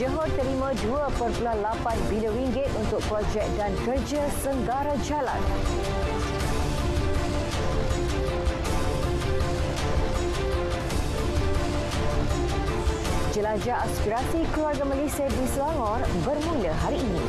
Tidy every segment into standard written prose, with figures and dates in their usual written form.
Johor terima RM2.8 bilion untuk projek dan kerja Senggara Jalan. Jelajah aspirasi keluarga Malaysia di Selangor bermula hari ini.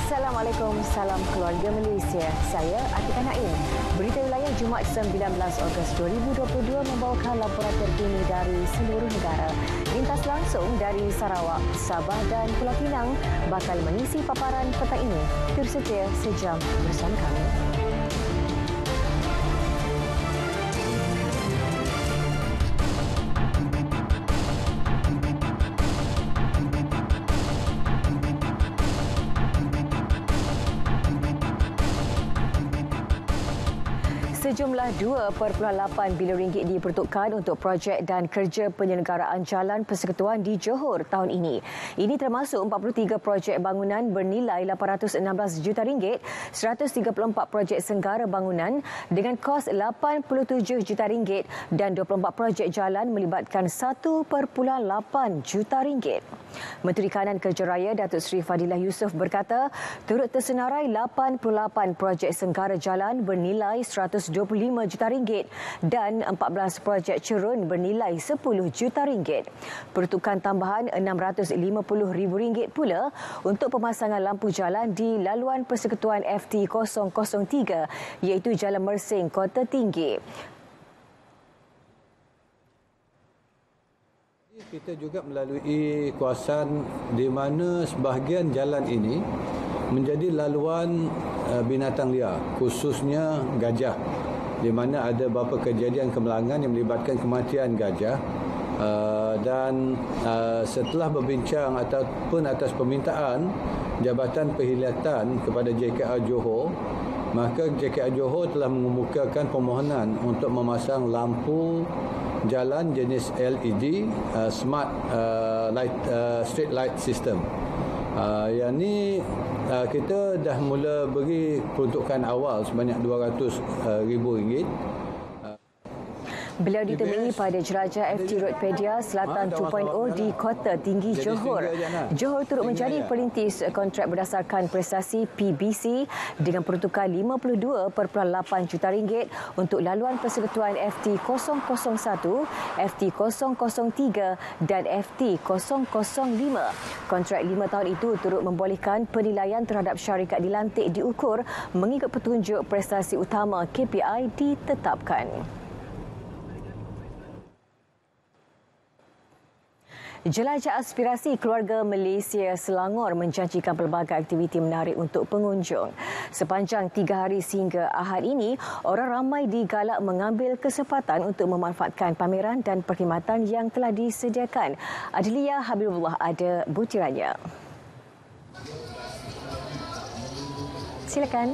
Assalamualaikum, salam keluarga Malaysia. Saya Atika Naim. Berita wilayah Jumaat 19 Ogos 2022 membawakan laporan terkini dari seluruh negara. Lintas langsung dari Sarawak, Sabah dan Pulau Pinang bakal mengisi paparan petang ini. Tersedia sejam bersama kami. Sejumlah RM2.8 bilion diperuntukkan untuk projek dan kerja penyelenggaraan jalan persekutuan di Johor tahun ini. Ini termasuk 43 projek bangunan bernilai RM816 juta, 134 projek senggara bangunan dengan kos RM87 juta dan 24 projek jalan melibatkan RM1.8 juta. Menteri Kanan Kerja Raya Datuk Seri Fadilah Yusof berkata, turut tersenarai 88 projek senggara jalan bernilai RM125 juta dan 14 projek cerun bernilai RM10 juta. Peruntukan tambahan RM650,000 pula untuk pemasangan lampu jalan di laluan persekutuan FT003 iaitu Jalan Mersing, Kota Tinggi. Kita juga melalui kawasan di mana sebahagian jalan ini menjadi laluan binatang liar, khususnya gajah, di mana ada beberapa kejadian kemalangan yang melibatkan kematian gajah. Dan setelah berbincang ataupun atas permintaan Jabatan Perkhidmatan kepada JKR Johor, maka JKR Johor telah mengemukakan permohonan untuk memasang lampu jalan jenis LED, smart street light system. Yang ni kita dah mula beri peruntukan awal sebanyak RM200,000. Beliau ditemui pada jelajah FT Roadpedia Selatan 2.0 di Kota Tinggi Johor. Johor turut menjadi perintis kontrak berdasarkan prestasi PBC dengan peruntukan RM52.8 juta untuk laluan persekutuan FT001, FT003 dan FT005. Kontrak 5 tahun itu turut membolehkan penilaian terhadap syarikat dilantik diukur mengikut petunjuk prestasi utama KPI ditetapkan. Jelajah aspirasi keluarga Malaysia Selangor menjanjikan pelbagai aktiviti menarik untuk pengunjung. Sepanjang 3 hari sehingga Ahad ini, orang ramai digalak mengambil kesempatan untuk memanfaatkan pameran dan perkhidmatan yang telah disediakan. Adlia Habibullah ada butirannya. Silakan.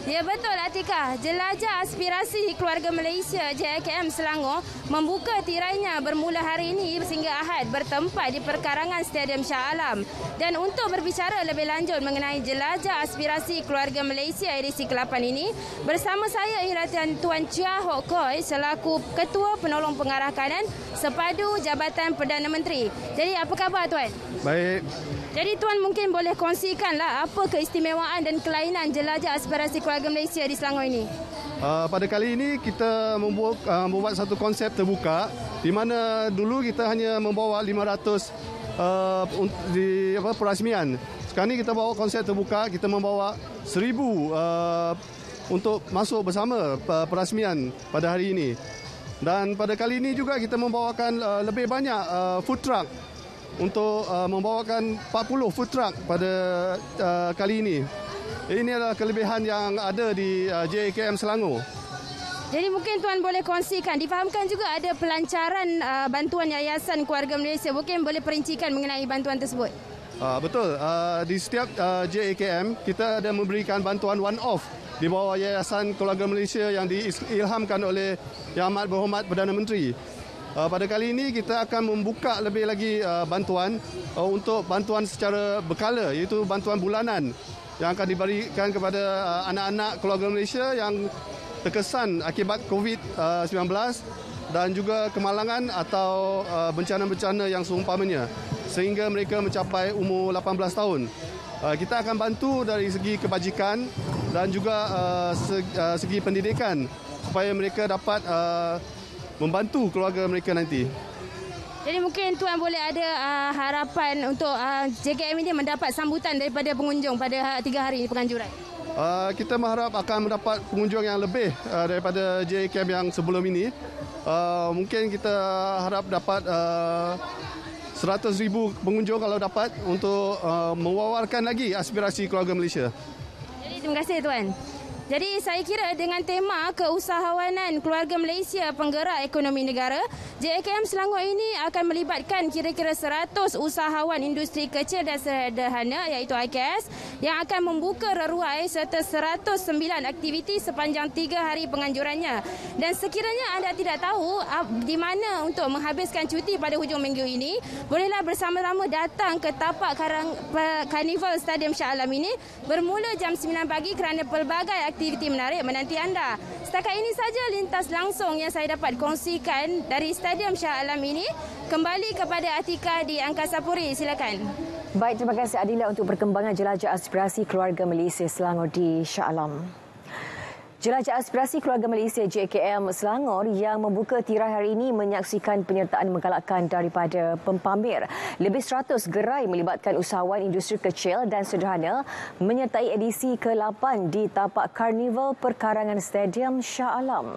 Ya betul Atika, jelajah aspirasi keluarga Malaysia JKM Selangor membuka tirainya bermula hari ini sehingga Ahad bertempat di perkarangan Stadium Shah Alam. Dan untuk berbicara lebih lanjut mengenai jelajah aspirasi keluarga Malaysia edisi ke-8 ini, bersama saya ialah Tuan Chia Hock Koi selaku Ketua Penolong Pengarah Kanan Sepadu Jabatan Perdana Menteri. Jadi apa khabar Tuan? Baik. Jadi Tuan mungkin boleh kongsikanlah apa keistimewaan dan kelainan jelajah aspirasi keluarga Malaysia di Selangor ini. Pada kali ini kita membuat satu konsep terbuka di mana dulu kita hanya membawa 500 di perasmian. Sekarang ini kita bawa konsep terbuka, kita membawa 1,000 untuk masuk bersama perasmian pada hari ini. Dan pada kali ini juga kita membawakan lebih banyak food truck untuk membawakan 40 food truck pada kali ini. Ini adalah kelebihan yang ada di JKM Selangor. Jadi mungkin Tuan boleh kongsikan, difahamkan juga ada pelancaran bantuan Yayasan Keluarga Malaysia. Mungkin boleh perincikan mengenai bantuan tersebut. Betul. Di setiap JAKM, kita ada memberikan bantuan one-off di bawah Yayasan Keluarga Malaysia yang diilhamkan oleh Yang Amat Berhormat Perdana Menteri. Pada kali ini, kita akan membuka lebih lagi bantuan untuk bantuan secara berkala, iaitu bantuan bulanan yang akan diberikan kepada anak-anak keluarga Malaysia yang terkesan akibat COVID-19 dan juga kemalangan atau bencana-bencana yang seumpamanya sehingga mereka mencapai umur 18 tahun. Kita akan bantu dari segi kebajikan dan juga segi pendidikan supaya mereka dapat membantu keluarga mereka nanti. Jadi mungkin Tuan boleh ada harapan untuk JKM ini mendapat sambutan daripada pengunjung pada 3 hari penganjuran. Kita mengharap akan mendapat pengunjung yang lebih daripada JKM yang sebelum ini. Mungkin kita harap dapat 100,000 pengunjung kalau dapat untuk mewawarkan lagi aspirasi keluarga Malaysia. Jadi terima kasih Tuan. Jadi saya kira dengan tema keusahawanan keluarga Malaysia penggerak ekonomi negara, JKM Selangor ini akan melibatkan kira-kira 100 usahawan industri kecil dan sederhana iaitu IKS yang akan membuka reruai serta 109 aktiviti sepanjang 3 hari penganjurannya. Dan sekiranya anda tidak tahu di mana untuk menghabiskan cuti pada hujung minggu ini, bolehlah bersama-sama datang ke tapak Karnival Stadium Shah Alam ini bermula jam 9 pagi kerana pelbagai aktiviti menarik menanti anda. Setakat ini saja lintas langsung yang saya dapat kongsikan dari Stadium Shah Alam ini. Kembali kepada Atika di Angkasa Puri, silakan. Baik, terima kasih Adila untuk perkembangan jelajah aspirasi keluarga Malaysia Selangor di Shah Alam. Jelajah aspirasi keluarga Malaysia JKM Selangor yang membuka tirai hari ini menyaksikan penyertaan menggalakkan daripada pempamer. Lebih 100 gerai melibatkan usahawan industri kecil dan sederhana menyertai edisi ke-8 di tapak Karnival Perkarangan Stadium Shah Alam.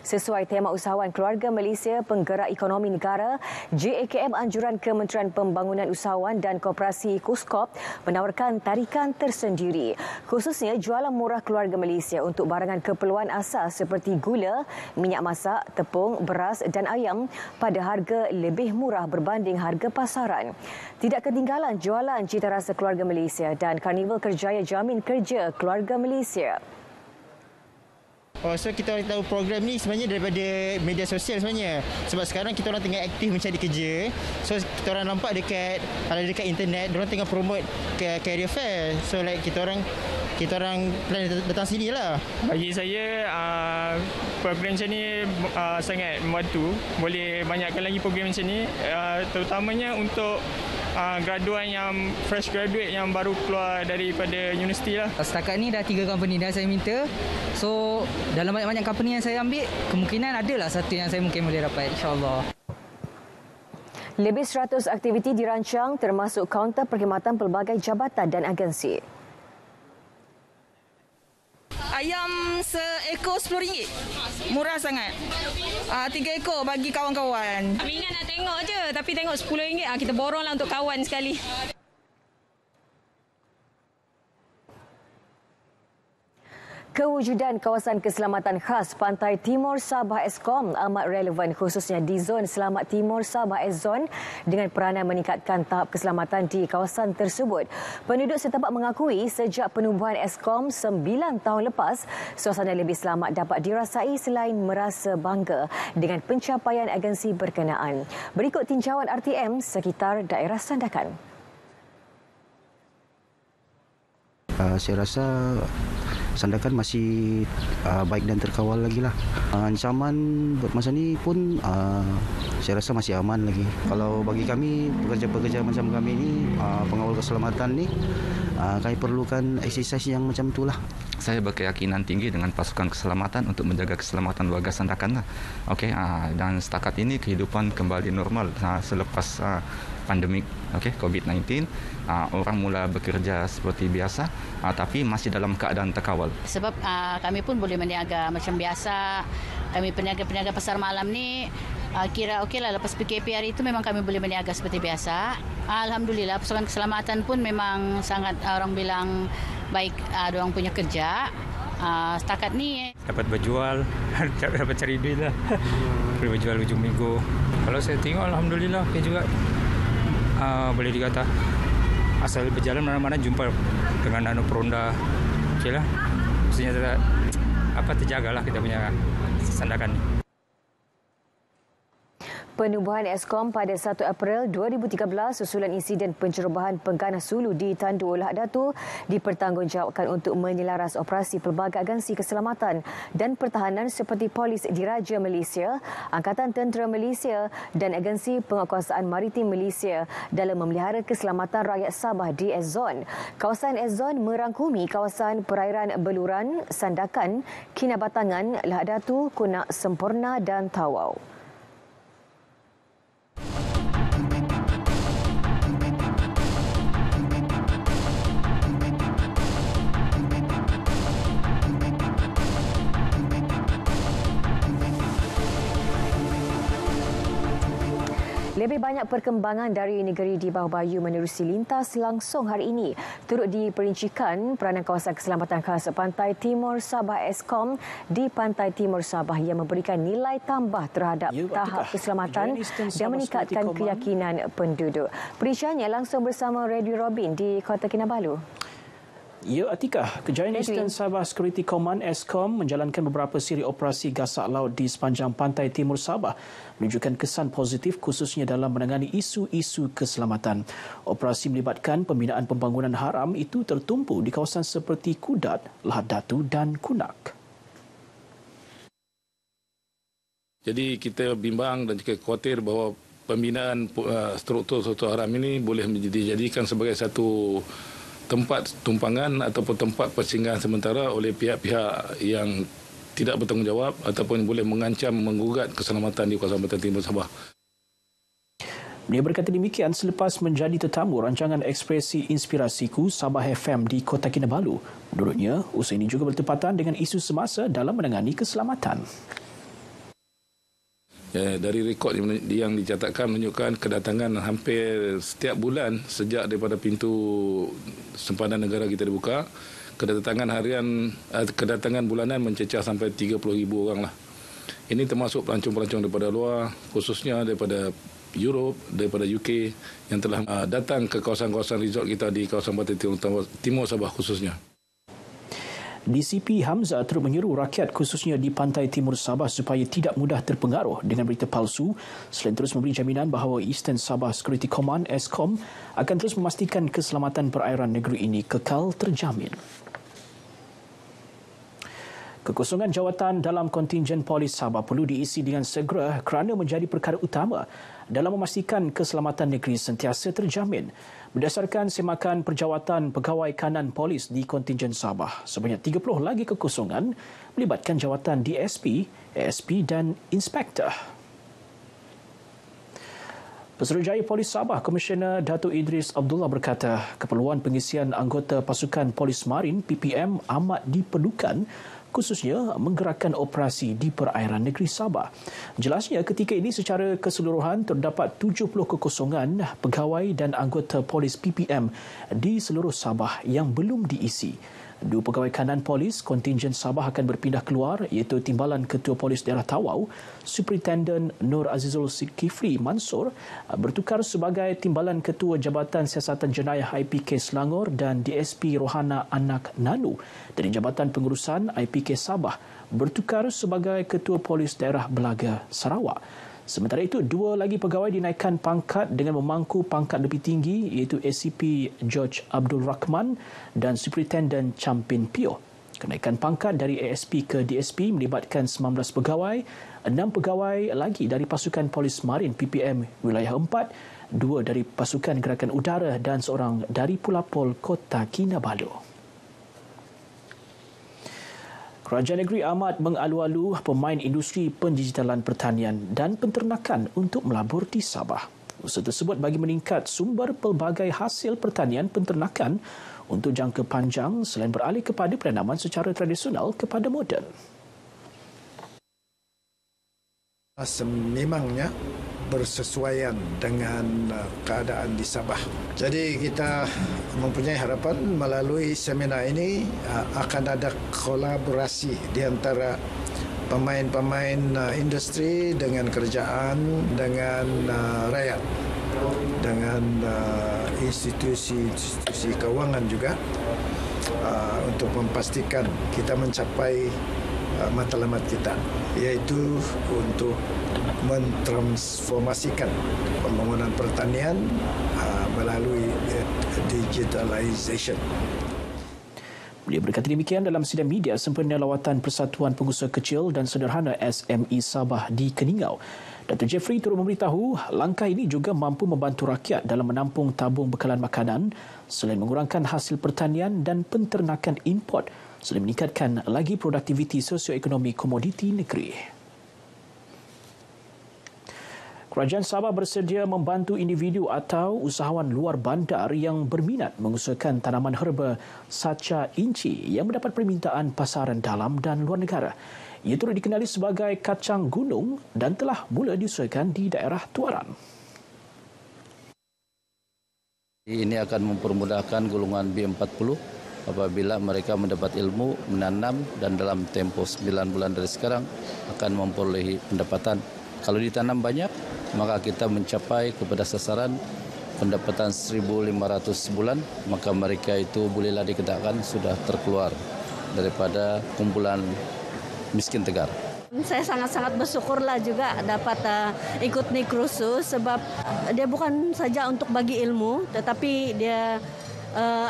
Sesuai tema usahawan keluarga Malaysia penggerak ekonomi negara, JKM anjuran Kementerian Pembangunan Usahawan dan Koperasi KUSKOP menawarkan tarikan tersendiri, khususnya jualan murah keluarga Malaysia untuk barangan keperluan asas seperti gula, minyak masak, tepung, beras dan ayam pada harga lebih murah berbanding harga pasaran. Tidak ketinggalan jualan cita rasa keluarga Malaysia dan Karnival Kerjaya Jamin Kerja Keluarga Malaysia. So kita orang tahu program ni sebenarnya daripada media sosial sebenarnya. Sebab sekarang kita orang tengah aktif mencari kerja. So kita orang nampak dekat internet, diorang tengah promote career fair. So like kita orang plan datang sini lah. Bagi saya program macam ni sangat membantu. Boleh banyakkan lagi program macam ni, terutamanya untuk graduan yang fresh graduate yang baru keluar daripada universiti lah. Setakat ni dah 3 company dah saya minta. So dalam banyak-banyak company yang saya ambil, kemungkinan adalah satu yang saya mungkin boleh dapat, insya-Allah. Lebih 100 aktiviti dirancang termasuk kaunter perkhidmatan pelbagai jabatan dan agensi. Ayam seekor RM10. Murah sangat. 3 ekor bagi kawan-kawan. Kami ingat nak tengok je, tapi tengok RM10. Kita boronglah untuk kawan sekali. Kewujudan kawasan keselamatan khas Pantai Timur Sabah Eskom amat relevan khususnya di zon Selamat Timur Sabah S-Zone dengan peranan meningkatkan tahap keselamatan di kawasan tersebut. Penduduk setempat mengakui sejak penubuhan Eskom 9 tahun lepas, suasana lebih selamat dapat dirasai selain merasa bangga dengan pencapaian agensi berkenaan. Berikut tinjauan RTM sekitar daerah Sandakan. Saya rasa Sandakan masih baik dan terkawal lagi lah. Ancaman buat masa ni pun saya rasa masih aman lagi. Kalau bagi kami, pekerja-pekerja macam kami ni, pengawal keselamatan ni, kami perlukan exercise yang macam itulah. Saya berkeyakinan tinggi dengan pasukan keselamatan untuk menjaga keselamatan warga Sandakan lah. Okey, dan setakat ini kehidupan kembali normal selepas pandemik COVID-19. Orang mula bekerja seperti biasa, tapi masih dalam keadaan terkawal. Sebab kami pun boleh meniaga macam biasa. Kami peniaga pasar malam ni kira okeylah, lepas PKP hari itu memang kami boleh meniaga seperti biasa. Alhamdulillah, pasukan keselamatan pun memang sangat orang bilang baik, orang punya kerja. Setakat ni dapat berjual, dapat cari duit lah. Boleh berjual ujung minggu. Kalau saya tengok alhamdulillah okay juga. Boleh dikata asal berjalan mana-mana jumpa dengan peronda. Okeylah. Maksudnya terjagalah kita punya sandakan ni. Penubuhan Eskom pada 1 April 2013 susulan insiden pencerobohan pengganas sulu di Tandu Lahad Datu dipertanggungjawabkan untuk menyelaras operasi pelbagai agensi keselamatan dan pertahanan seperti Polis Diraja Malaysia, Angkatan Tentera Malaysia dan Agensi Penguatkuasaan Maritim Malaysia dalam memelihara keselamatan rakyat Sabah di S-Zone. Kawasan S-Zone merangkumi kawasan perairan Beluran, Sandakan, Kinabatangan, Lahad Datu, Kunak, Semporna dan Tawau. Lebih banyak perkembangan dari negeri di bawah Bayu menerusi lintas langsung hari ini. Turut diperincikan peranan kawasan keselamatan khas Pantai Timur Sabah Eskom di Pantai Timur Sabah yang memberikan nilai tambah terhadap tahap keselamatan dan meningkatkan keyakinan penduduk. Perinciannya langsung bersama Radio Robin di Kota Kinabalu. Ya, Atikah, kejayaan Eastern Sabah Security Command Eskom menjalankan beberapa siri operasi gasak laut di sepanjang pantai timur Sabah menunjukkan kesan positif khususnya dalam menangani isu-isu keselamatan. Operasi melibatkan pembinaan pembangunan haram itu tertumpu di kawasan seperti Kudat, Lahad Datu dan Kunak. Jadi kita bimbang dan juga khawatir bahawa pembinaan struktur-struktur haram ini boleh dijadikan sebagai satu tempat tumpangan ataupun tempat persinggahan sementara oleh pihak-pihak yang tidak bertanggungjawab ataupun boleh mengancam menggugat keselamatan di kawasan Pantai Timur Sabah. Dia berkata demikian selepas menjadi tetamu rancangan Ekspresi Inspirasiku Sabah FM di Kota Kinabalu. Menurutnya, usaha ini juga bertepatan dengan isu semasa dalam menangani keselamatan. Ya, dari rekod yang dicatatkan menunjukkan kedatangan hampir setiap bulan sejak daripada pintu sempadan negara kita dibuka, kedatangan bulanan mencecah sampai 30,000 orang lah. Ini termasuk pelancong-pelancong daripada luar, khususnya daripada Europe, daripada UK yang telah datang ke kawasan-kawasan resort kita di kawasan Pantai Timur Sabah khususnya. DCP Hamzah turut menyeru rakyat khususnya di Pantai Timur Sabah supaya tidak mudah terpengaruh dengan berita palsu selain terus memberi jaminan bahawa Eastern Sabah Security Command Eskom akan terus memastikan keselamatan perairan negeri ini kekal terjamin. Kekosongan jawatan dalam kontingen Polis Sabah perlu diisi dengan segera kerana menjadi perkara utama dalam memastikan keselamatan negeri sentiasa terjamin. Berdasarkan semakan perjawatan pegawai kanan polis di kontingen Sabah, sebanyak 30 lagi kekosongan melibatkan jawatan DSP, ASP dan Inspektor. Pesuruhjaya Polis Sabah, Komisioner Datuk Idris Abdullah berkata, keperluan pengisian anggota pasukan Polis Marin PPM amat diperlukan khususnya menggerakkan operasi di perairan negeri Sabah. Jelasnya ketika ini secara keseluruhan terdapat 70 kekosongan pegawai dan anggota polis PPM di seluruh Sabah yang belum diisi. 2 pegawai kanan polis kontingen Sabah akan berpindah keluar iaitu Timbalan Ketua Polis Daerah Tawau, Superintendent Nur Azizul Kifli Mansur bertukar sebagai Timbalan Ketua Jabatan Siasatan Jenayah IPK Selangor dan DSP Rohana Anak Nanu dari Jabatan Pengurusan IPK Sabah bertukar sebagai Ketua Polis Daerah Belaga Sarawak. Sementara itu, 2 lagi pegawai dinaikkan pangkat dengan memangku pangkat lebih tinggi iaitu ACP George Abdul Rahman dan Superintendent Champin Pio. Kenaikan pangkat dari ASP ke DSP melibatkan 19 pegawai, 6 pegawai lagi dari pasukan Polis Marin PPM Wilayah 4, 2 dari pasukan Gerakan Udara dan seorang dari Pulapol Kota Kinabalu. Kerajaan negeri amat mengalu-alu pemain industri pendigitalan pertanian dan penternakan untuk melabur di Sabah. Usaha tersebut bagi meningkat sumber pelbagai hasil pertanian penternakan untuk jangka panjang selain beralih kepada penanaman secara tradisional kepada moden. Sememangnya bersesuaian dengan keadaan di Sabah. Jadi kita mempunyai harapan melalui seminar ini akan ada kolaborasi di antara pemain-pemain industri dengan kerajaan, dengan rakyat, dengan institusi kewangan juga untuk memastikan kita mencapai matlamat kita, iaitu untuk mentransformasikan pembangunan pertanian melalui digitalization. Beliau berkata demikian dalam sidang media sempena lawatan Persatuan Pengusaha Kecil dan Sederhana SME Sabah di Keningau. Dr. Jeffrey turut memberitahu langkah ini juga mampu membantu rakyat dalam menampung tabung bekalan makanan selain mengurangkan hasil pertanian dan penternakan import selain meningkatkan lagi produktiviti sosioekonomi komoditi negeri. Kerajaan Sabah bersedia membantu individu atau usahawan luar bandar yang berminat mengusahakan tanaman herba sacha inci yang mendapat permintaan pasaran dalam dan luar negara. Ia turut dikenali sebagai kacang gunung dan telah mula diusahakan di daerah Tuaran. Ini akan mempermudahkan golongan B40 apabila mereka mendapat ilmu, menanam dan dalam tempoh 9 bulan dari sekarang akan memperolehi pendapatan. Kalau ditanam banyak, maka kita mencapai kepada sasaran pendapatan 1.500 sebulan, maka mereka itu bolehlah dikatakan sudah terkeluar daripada kumpulan miskin tegar. Saya sangat-sangat bersyukurlah juga dapat ikut nih kursus sebab dia bukan saja untuk bagi ilmu, tetapi dia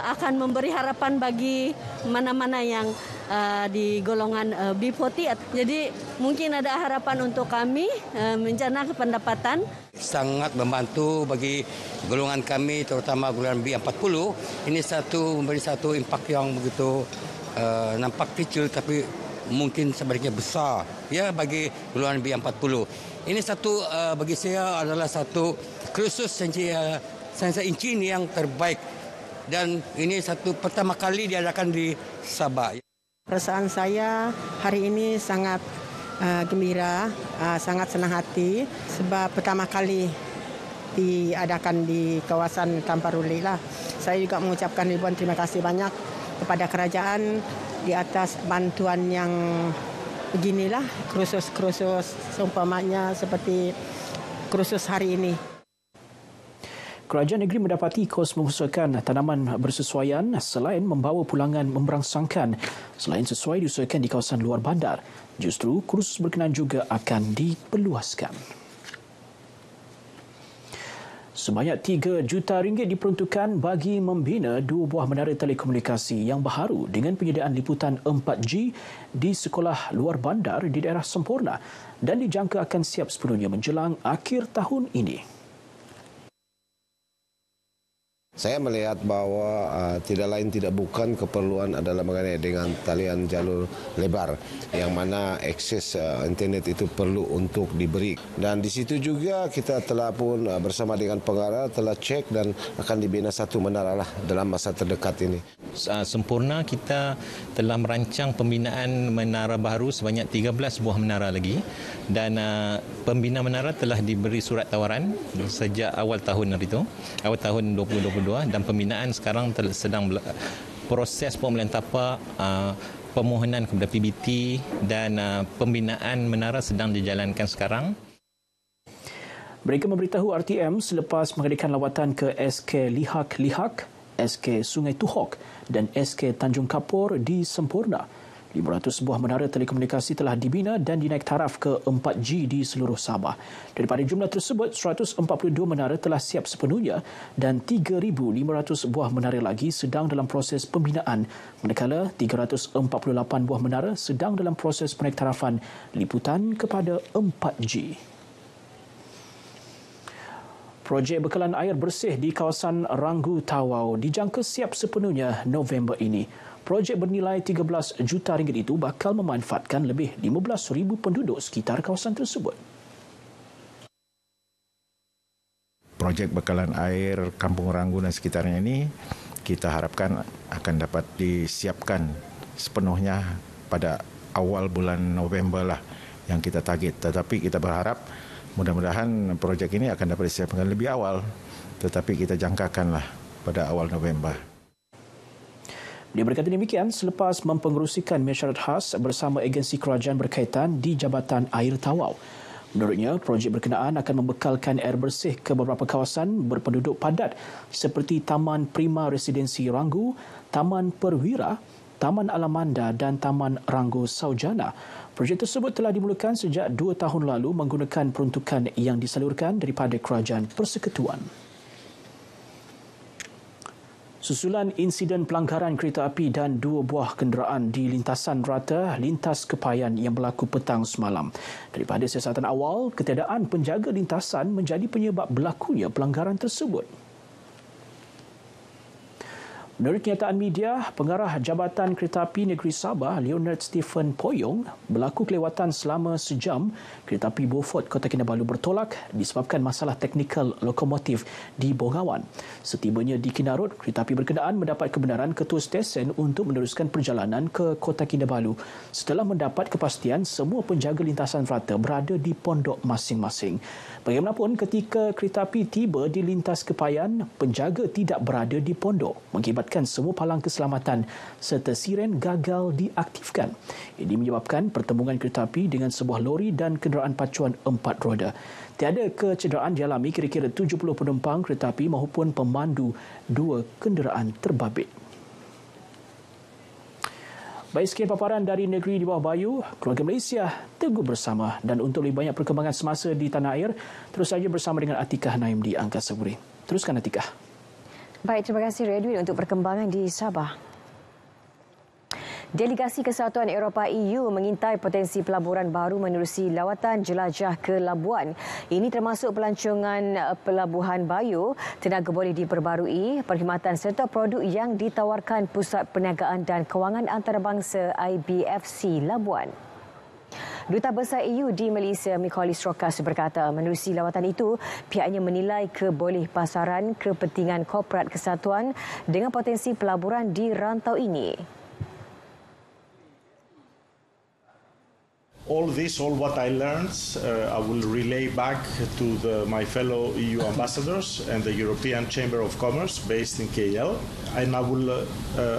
akan memberi harapan bagi mana-mana yang di golongan B40. Jadi mungkin ada harapan untuk kami menjana pendapatan. Sangat membantu bagi golongan kami, terutama golongan B40. Ini memberi satu impak yang begitu nampak kecil tapi mungkin sebaliknya besar ya bagi golongan B40. Ini bagi saya adalah satu kursus sains inci yang terbaik dan ini pertama kali diadakan di Sabah. Perasaan saya hari ini sangat gembira, sangat senang hati sebab pertama kali diadakan di kawasan Tamparuli lah. Saya juga mengucapkan ribuan terima kasih banyak kepada kerajaan di atas bantuan yang beginilah, kursus-kursus seumpamanya seperti kursus hari ini. Kerajaan negeri mendapati kos mengusahakan tanaman bersesuaian selain membawa pulangan memberangsangkan selain sesuai diusahakan di kawasan luar bandar. Justru kursus berkenaan juga akan diperluaskan. Sebanyak RM3 juta diperuntukkan bagi membina 2 buah menara telekomunikasi yang baharu dengan penyediaan liputan 4G di sekolah luar bandar di daerah Semporna dan dijangka akan siap sepenuhnya menjelang akhir tahun ini. Saya melihat bahawa tidak lain tidak bukan keperluan adalah mengenai dengan talian jalur lebar yang mana akses internet itu perlu untuk diberi. Dan di situ juga kita telah pun bersama dengan pengarah telah cek dan akan dibina satu menara lah dalam masa terdekat ini. Sempurna kita telah merancang pembinaan menara baru sebanyak 13 buah menara lagi dan pembina menara telah diberi surat tawaran sejak awal tahun 2022 dan pembinaan sekarang sedang proses pembelian tapak permohonan kepada PBT dan pembinaan menara sedang dijalankan sekarang. Mereka memberitahu RTM selepas mengadakan lawatan ke SK Lihak, SK Sungai Tuhok dan SK Tanjung Kapur di Semporna. 500 buah menara telekomunikasi telah dibina dan dinaik taraf ke 4G di seluruh Sabah. Daripada jumlah tersebut, 142 menara telah siap sepenuhnya dan 3,500 buah menara lagi sedang dalam proses pembinaan, manakala 348 buah menara sedang dalam proses penaiktarafan liputan kepada 4G. Projek bekalan air bersih di kawasan Ranggu Tawau dijangka siap sepenuhnya November ini. Projek bernilai RM13 juta itu bakal memanfaatkan lebih 15,000 penduduk sekitar kawasan tersebut. Projek bekalan air Kampung Ranggu dan sekitarnya ini kita harapkan akan dapat disiapkan sepenuhnya pada awal bulan November lah yang kita target. Tetapi kita berharap mudah-mudahan projek ini akan dapat disiapkan lebih awal, tetapi kita jangkakanlah pada awal November. Dia berkata demikian selepas mempengerusikan mesyuarat khas bersama agensi kerajaan berkaitan di Jabatan Air Tawau. Menurutnya, projek berkenaan akan membekalkan air bersih ke beberapa kawasan berpenduduk padat seperti Taman Prima Residensi Ranggu, Taman Perwira, Taman Alamanda dan Taman Ranggu Saujana. Projek tersebut telah dimulakan sejak 2 tahun lalu menggunakan peruntukan yang disalurkan daripada Kerajaan Persekutuan. Susulan insiden pelanggaran kereta api dan 2 buah kenderaan di lintasan rata lintas Kepayan yang berlaku petang semalam. Daripada siasatan awal, ketiadaan penjaga lintasan menjadi penyebab berlakunya pelanggaran tersebut. Menurut kenyataan media, Pengarah Jabatan Kereta Api Negeri Sabah, Leonard Stephen Poyong, berlaku kelewatan selama sejam kereta api Beaufort Kota Kinabalu bertolak disebabkan masalah teknikal lokomotif di Bongawan. Setibanya di Kinarut, kereta api berkenaan mendapat kebenaran ketua stesen untuk meneruskan perjalanan ke Kota Kinabalu setelah mendapat kepastian semua penjaga lintasan rata berada di pondok masing-masing. Bagaimanapun, ketika kereta api tiba di lintas Kepayan, penjaga tidak berada di pondok, mengakibatkan semua palang keselamatan serta siren gagal diaktifkan. Ini menyebabkan pertembungan kereta api dengan sebuah lori dan kenderaan pacuan 4 roda. Tiada kecederaan dialami kira-kira 70 penumpang kereta api maupun pemandu 2 kenderaan terbabit. Baik, sekian paparan dari negeri di bawah bayu. Keluarga Malaysia teguh bersama, dan untuk lebih banyak perkembangan semasa di tanah air, terus saja bersama dengan Atikah Naim di Angkasa Puri. Teruskan, Atikah. Baik, terima kasih Redwin untuk perkembangan di Sabah. Delegasi Kesatuan Eropah EU mengintai potensi pelaburan baru menerusi lawatan jelajah ke Labuan. Ini termasuk pelancongan Pelabuhan Bayu, tenaga boleh diperbarui, perkhidmatan serta produk yang ditawarkan Pusat Perniagaan dan Kewangan Antarabangsa IBFC Labuan. Duta Besar EU di Malaysia, Mikolis Rokas berkata, menerusi lawatan itu, pihaknya menilai kebolehpasaran kepentingan korporat kesatuan dengan potensi pelaburan di rantau ini. All what I learned, I will relay back to my fellow EU ambassadors and the European Chamber of Commerce based in KL, and I will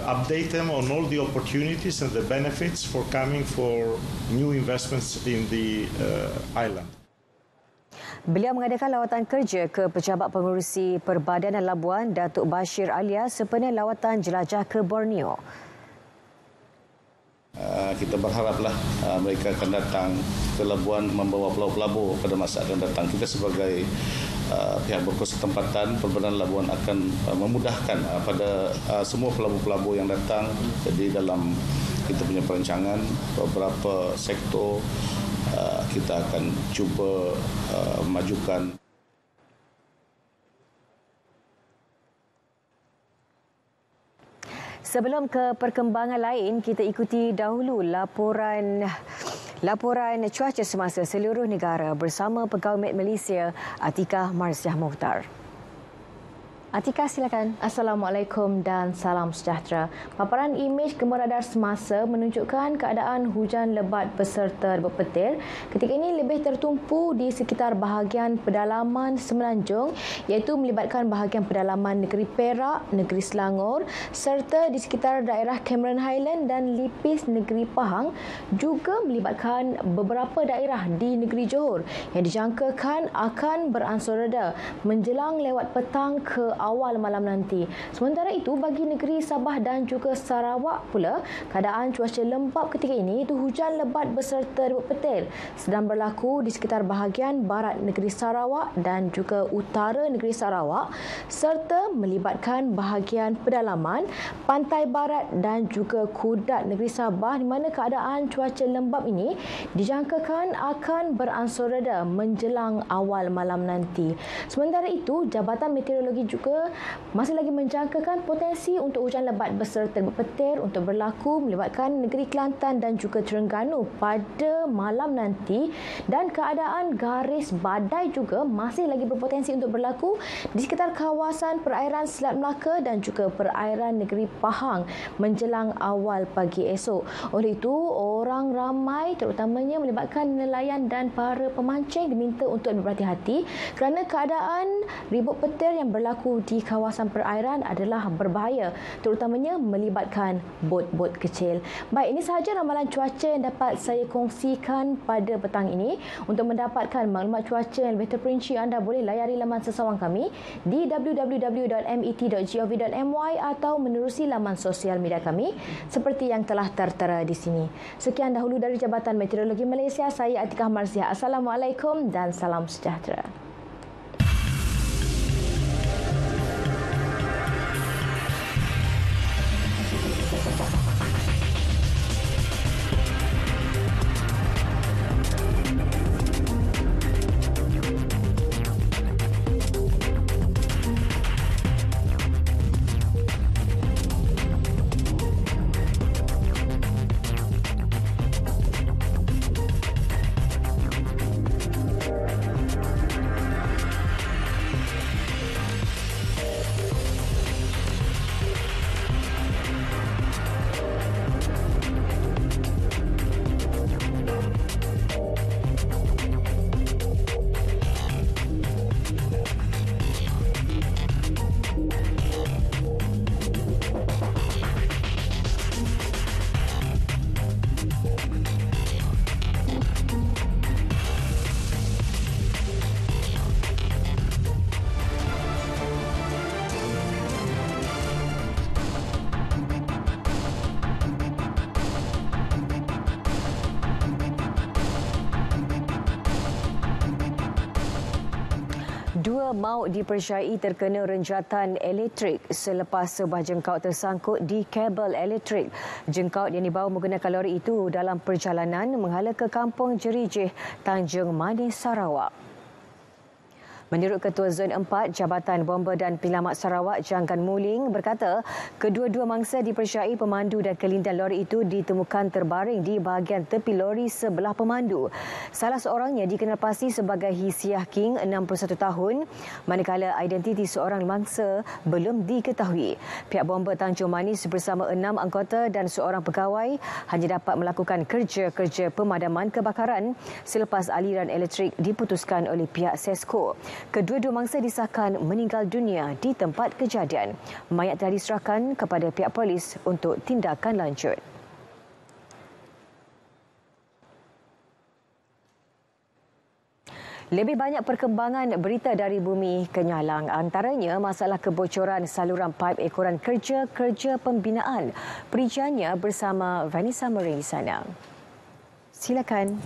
update them on all the opportunities and the benefits for coming for new investments in the island. Beliau mengadakan lawatan kerja ke Pejabat Pengurusi Perbadanan Labuan, Datuk Bashir Alia, sempena lawatan jelajah ke Borneo. Kita berharaplah mereka akan datang ke Labuan membawa pelabur-pelabur pada masa akan datang. Kita sebagai pihak berkuasa tempatan Perbadanan Labuan akan memudahkan pada semua pelabur-pelabur yang datang. Jadi dalam kita punya perancangan beberapa sektor kita akan cuba majukan. Sebelum ke perkembangan lain, kita ikuti dahulu laporan cuaca semasa seluruh negara bersama Pegawai Met Malaysia, Atikah Marziah Mokhtar. Atikah, silakan. Assalamualaikum dan salam sejahtera. Paparan imej gempa radar semasa menunjukkan keadaan hujan lebat beserta rebut petir ketika ini lebih tertumpu di sekitar bahagian pedalaman Semenanjung, iaitu melibatkan bahagian pedalaman negeri Perak, negeri Selangor serta di sekitar daerah Cameron Highland dan Lipis negeri Pahang, juga melibatkan beberapa daerah di negeri Johor yang dijangkakan akan beransur reda menjelang lewat petang ke awal malam nanti. Sementara itu, bagi negeri Sabah dan juga Sarawak pula, keadaan cuaca lembap ketika ini itu hujan lebat beserta rebut petir sedang berlaku di sekitar bahagian barat negeri Sarawak dan juga utara negeri Sarawak serta melibatkan bahagian pedalaman, pantai barat dan juga Kudat negeri Sabah, di mana keadaan cuaca lembap ini dijangkakan akan beransur reda menjelang awal malam nanti. Sementara itu, Jabatan Meteorologi juga masih lagi menjangkakan potensi untuk hujan lebat beserta rebut petir untuk berlaku melibatkan negeri Kelantan dan juga Terengganu pada malam nanti, dan keadaan garis badai juga masih lagi berpotensi untuk berlaku di sekitar kawasan perairan Selat Melaka dan juga perairan negeri Pahang menjelang awal pagi esok. Oleh itu, orang ramai terutamanya melibatkan nelayan dan para pemancing diminta untuk berhati-hati kerana keadaan ribut petir yang berlaku berlaku di kawasan perairan adalah berbahaya, terutamanya melibatkan bot-bot kecil. Baik, ini sahaja ramalan cuaca yang dapat saya kongsikan pada petang ini. Untuk mendapatkan maklumat cuaca yang lebih terperinci, anda boleh layari laman sesawang kami di www.met.gov.my atau menerusi laman sosial media kami seperti yang telah tertera di sini. Sekian dahulu dari Jabatan Meteorologi Malaysia, saya Atikah Marziah. Assalamualaikum dan salam sejahtera. Dua maut dipercayai terkena renjatan elektrik selepas sebuah jengkaut tersangkut di kabel elektrik. Jengkaut yang dibawa menggunakan lori itu dalam perjalanan menghala ke Kampung Jerijih, Tanjung Manis, Sarawak. Menurut Ketua Zon 4 Jabatan Bomba dan Penyelamat Sarawak, Janggan Muling berkata, kedua-dua mangsa dipercayai pemandu dan kelindan lori itu ditemukan terbaring di bahagian tepi lori sebelah pemandu. Salah seorangnya dikenal pasti sebagai Hisiah King, 61 tahun, manakala identiti seorang mangsa belum diketahui. Pihak Bomba Tanjung Manis bersama 6 anggota dan seorang pegawai hanya dapat melakukan kerja-kerja pemadaman kebakaran selepas aliran elektrik diputuskan oleh pihak SESCO. Kedua-dua mangsa disahkan meninggal dunia di tempat kejadian. Mayat telah diserahkan kepada pihak polis untuk tindakan lanjut. Lebih banyak perkembangan berita dari bumi Kenyalang, antaranya masalah kebocoran saluran paip ekoran kerja pembinaan. Perinciannya bersama Vanessa Mering di sana. Silakan.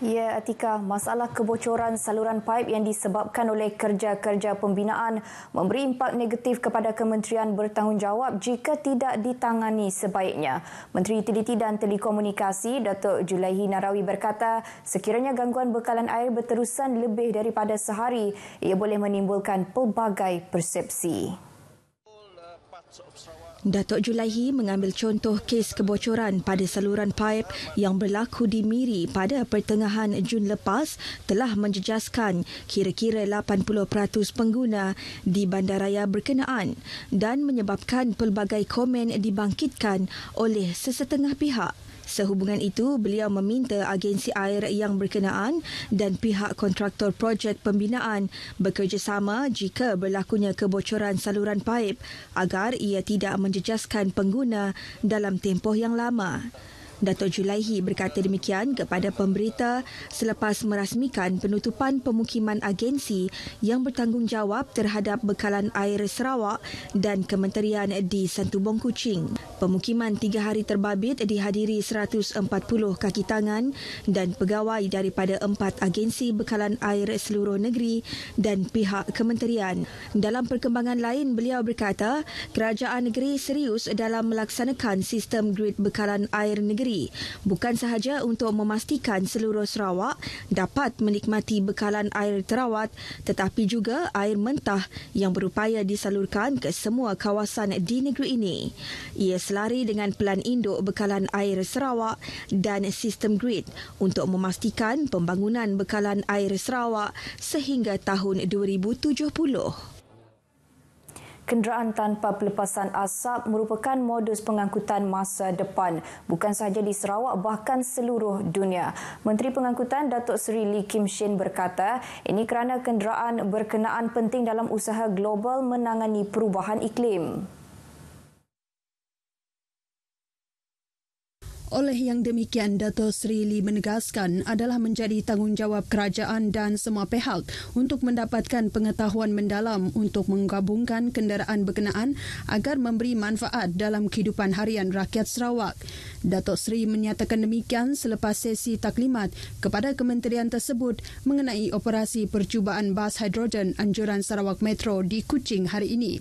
Ya, Atika, masalah kebocoran saluran paip yang disebabkan oleh kerja-kerja pembinaan memberi impak negatif kepada kementerian bertanggungjawab jika tidak ditangani sebaiknya. Menteri Utiliti dan Telekomunikasi, Datuk Julaihi Narawi berkata, sekiranya gangguan bekalan air berterusan lebih daripada sehari, ia boleh menimbulkan pelbagai persepsi. Datuk Julaihi mengambil contoh kes kebocoran pada saluran paip yang berlaku di Miri pada pertengahan Jun lepas telah menjejaskan kira-kira 80% pengguna di bandaraya berkenaan dan menyebabkan pelbagai komen dibangkitkan oleh sesetengah pihak. Sehubungan itu, beliau meminta agensi air yang berkenaan dan pihak kontraktor projek pembinaan bekerjasama jika berlakunya kebocoran saluran paip agar ia tidak menjejaskan pengguna dalam tempoh yang lama. Datuk Julaihi berkata demikian kepada pemberita selepas merasmikan penutupan pemukiman agensi yang bertanggungjawab terhadap bekalan air Sarawak dan kementerian di Santubong Kuching. Pemukiman 3 hari terbabit dihadiri 140 kaki tangan dan pegawai daripada 4 agensi bekalan air seluruh negeri dan pihak kementerian. Dalam perkembangan lain, beliau berkata kerajaan negeri serius dalam melaksanakan sistem grid bekalan air negeri, bukan sahaja untuk memastikan seluruh Sarawak dapat menikmati bekalan air terawat, tetapi juga air mentah yang berupaya disalurkan ke semua kawasan di negeri ini. Ia selari dengan pelan induk bekalan air Sarawak dan sistem grid untuk memastikan pembangunan bekalan air Sarawak sehingga tahun 2070. Kenderaan tanpa pelepasan asap merupakan modus pengangkutan masa depan bukan sahaja di Sarawak bahkan seluruh dunia. Menteri Pengangkutan Datuk Seri Lee Kim Shin berkata, ini kerana kenderaan berkenaan penting dalam usaha global menangani perubahan iklim. Oleh yang demikian, Dato' Seri Lee menegaskan adalah menjadi tanggungjawab kerajaan dan semua pihak untuk mendapatkan pengetahuan mendalam untuk menggabungkan kenderaan berkenaan agar memberi manfaat dalam kehidupan harian rakyat Sarawak. Dato' Seri menyatakan demikian selepas sesi taklimat kepada kementerian tersebut mengenai operasi percubaan bas hidrogen anjuran Sarawak Metro di Kuching hari ini.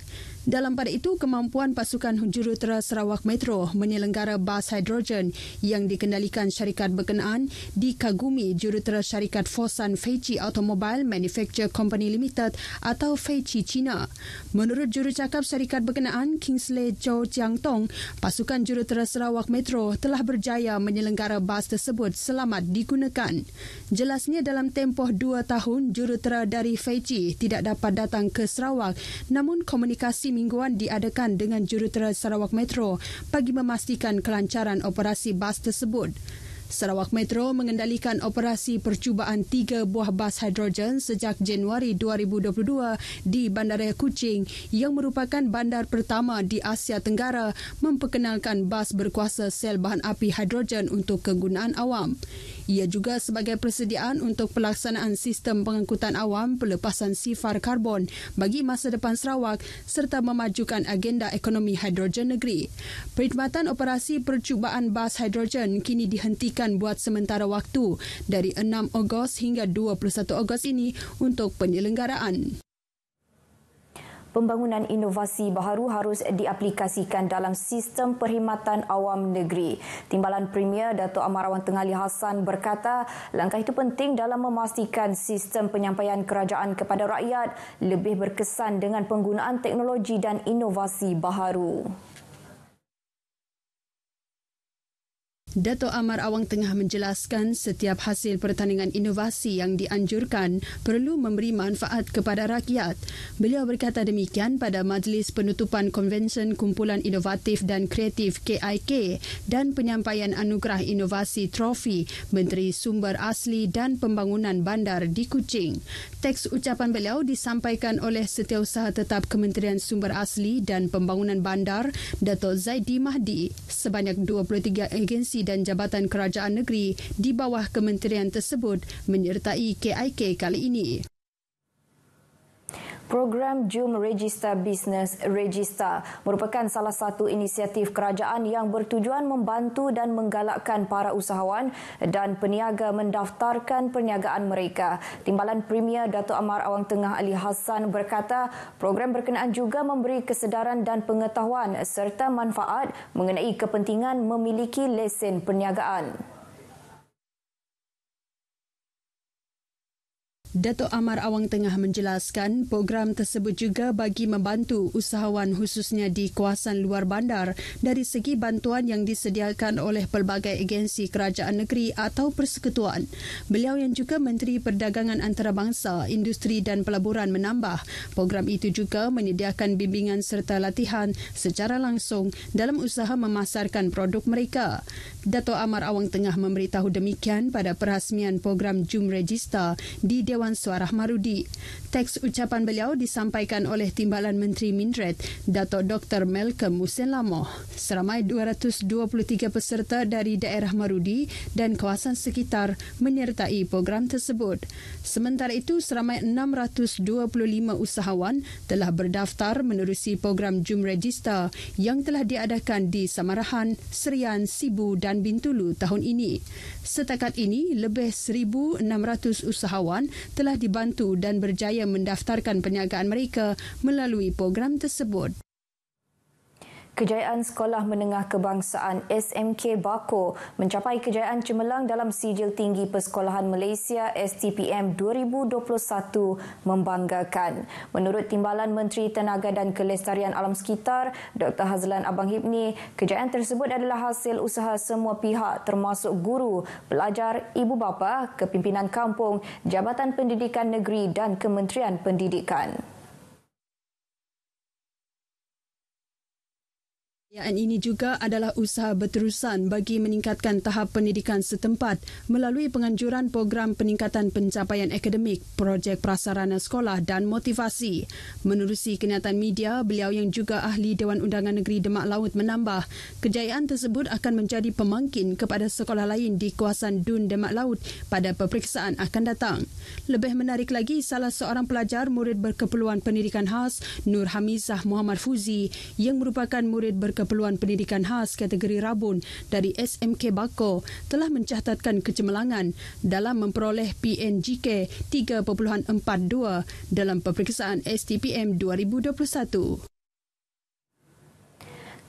Dalam pada itu, kemampuan pasukan jurutera Sarawak Metro menyelenggara bas hidrogen yang dikendalikan syarikat berkenaan dikagumi jurutera syarikat Fosun Feichi Automobile Manufacture Company Limited atau Feichi China. Menurut jurucakap syarikat berkenaan, Kingsley Chow Chiang Tong, pasukan jurutera Sarawak Metro telah berjaya menyelenggara bas tersebut selamat digunakan. Jelasnya dalam tempoh 2 tahun, jurutera dari Feichi tidak dapat datang ke Sarawak, namun komunikasi mingguan diadakan dengan jurutera Sarawak Metro bagi memastikan kelancaran operasi bas tersebut. Sarawak Metro mengendalikan operasi percubaan 3 buah bas hidrogen sejak Januari 2022 di Bandar Kuching yang merupakan bandar pertama di Asia Tenggara memperkenalkan bas berkuasa sel bahan api hidrogen untuk kegunaan awam. Ia juga sebagai persediaan untuk pelaksanaan sistem pengangkutan awam pelepasan sifar karbon bagi masa depan Sarawak serta memajukan agenda ekonomi hidrogen negeri. Perkhidmatan operasi percubaan bas hidrogen kini dihentikan buat sementara waktu dari 6 Ogos hingga 21 Ogos ini untuk penyelenggaraan. Pembangunan inovasi baharu harus diaplikasikan dalam sistem perkhidmatan awam negeri. Timbalan Premier Dato' Amar Awang Tengah Ali Hassan berkata, langkah itu penting dalam memastikan sistem penyampaian kerajaan kepada rakyat lebih berkesan dengan penggunaan teknologi dan inovasi baharu. Dato' Amar Awang Tengah menjelaskan setiap hasil pertandingan inovasi yang dianjurkan perlu memberi manfaat kepada rakyat. Beliau berkata demikian pada Majlis Penutupan Konvensyen Kumpulan Inovatif dan Kreatif KIK dan penyampaian anugerah inovasi trofi Menteri Sumber Asli dan Pembangunan Bandar di Kuching. Teks ucapan beliau disampaikan oleh Setiausaha Tetap Kementerian Sumber Asli dan Pembangunan Bandar, Dato' Zaidi Mahdi. Sebanyak 23 agensi dan jabatan kerajaan negeri di bawah kementerian tersebut menyertai KIK kali ini. Program Jom Register Business Register merupakan salah satu inisiatif kerajaan yang bertujuan membantu dan menggalakkan para usahawan dan peniaga mendaftarkan perniagaan mereka. Timbalan Premier Dato' Amar Awang Tengah Ali Hassan berkata, program berkenaan juga memberi kesedaran dan pengetahuan serta manfaat mengenai kepentingan memiliki lesen perniagaan. Dato' Amar Awang Tengah menjelaskan program tersebut juga bagi membantu usahawan khususnya di kawasan luar bandar dari segi bantuan yang disediakan oleh pelbagai agensi kerajaan negeri atau persekutuan. Beliau yang juga Menteri Perdagangan Antarabangsa, Industri dan Pelaburan menambah, program itu juga menyediakan bimbingan serta latihan secara langsung dalam usaha memasarkan produk mereka. Dato' Amar Awang Tengah memberitahu demikian pada perasmian program Jom Register di Dewan Suara Ahmarudi. Teks ucapan beliau disampaikan oleh Timbalan Menteri Mindret, Dato' Dr. Malcolm Hussein Lamoh. Seramai 223 peserta dari daerah Ahmarudi dan kawasan sekitar menyertai program tersebut. Sementara itu, seramai 625 usahawan telah berdaftar menerusi program Jom Register yang telah diadakan di Samarahan, Serian, Sibu dan Bintulu tahun ini. Setakat ini, lebih 1,600 usahawan telah dibantu dan berjaya mendaftarkan perniagaan mereka melalui program tersebut. Kejayaan Sekolah Menengah Kebangsaan SMK Bako mencapai kejayaan cemerlang dalam Sijil Tinggi Persekolahan Malaysia STPM 2021 membanggakan. Menurut Timbalan Menteri Tenaga dan Kelestarian Alam Sekitar, Dr. Hazlan Abang Hibni, kejayaan tersebut adalah hasil usaha semua pihak termasuk guru, pelajar, ibu bapa, kepimpinan kampung, Jabatan Pendidikan Negeri dan Kementerian Pendidikan. Ini juga adalah usaha berterusan bagi meningkatkan tahap pendidikan setempat melalui penganjuran program peningkatan pencapaian akademik, projek prasarana sekolah dan motivasi. Menerusi kenyataan media, beliau yang juga ahli Dewan Undangan Negeri Demak Laut menambah, kejayaan tersebut akan menjadi pemangkin kepada sekolah lain di kawasan Dun Demak Laut pada peperiksaan akan datang. Lebih menarik lagi, salah seorang pelajar murid berkeperluan pendidikan khas, Nur Hamizah Muhammad Fuzi, yang merupakan murid berkeperluan pendidikan khas kategori Rabun dari SMK Bako telah mencatatkan kecemerlangan dalam memperoleh PNGK 3.42 dalam peperiksaan STPM 2021.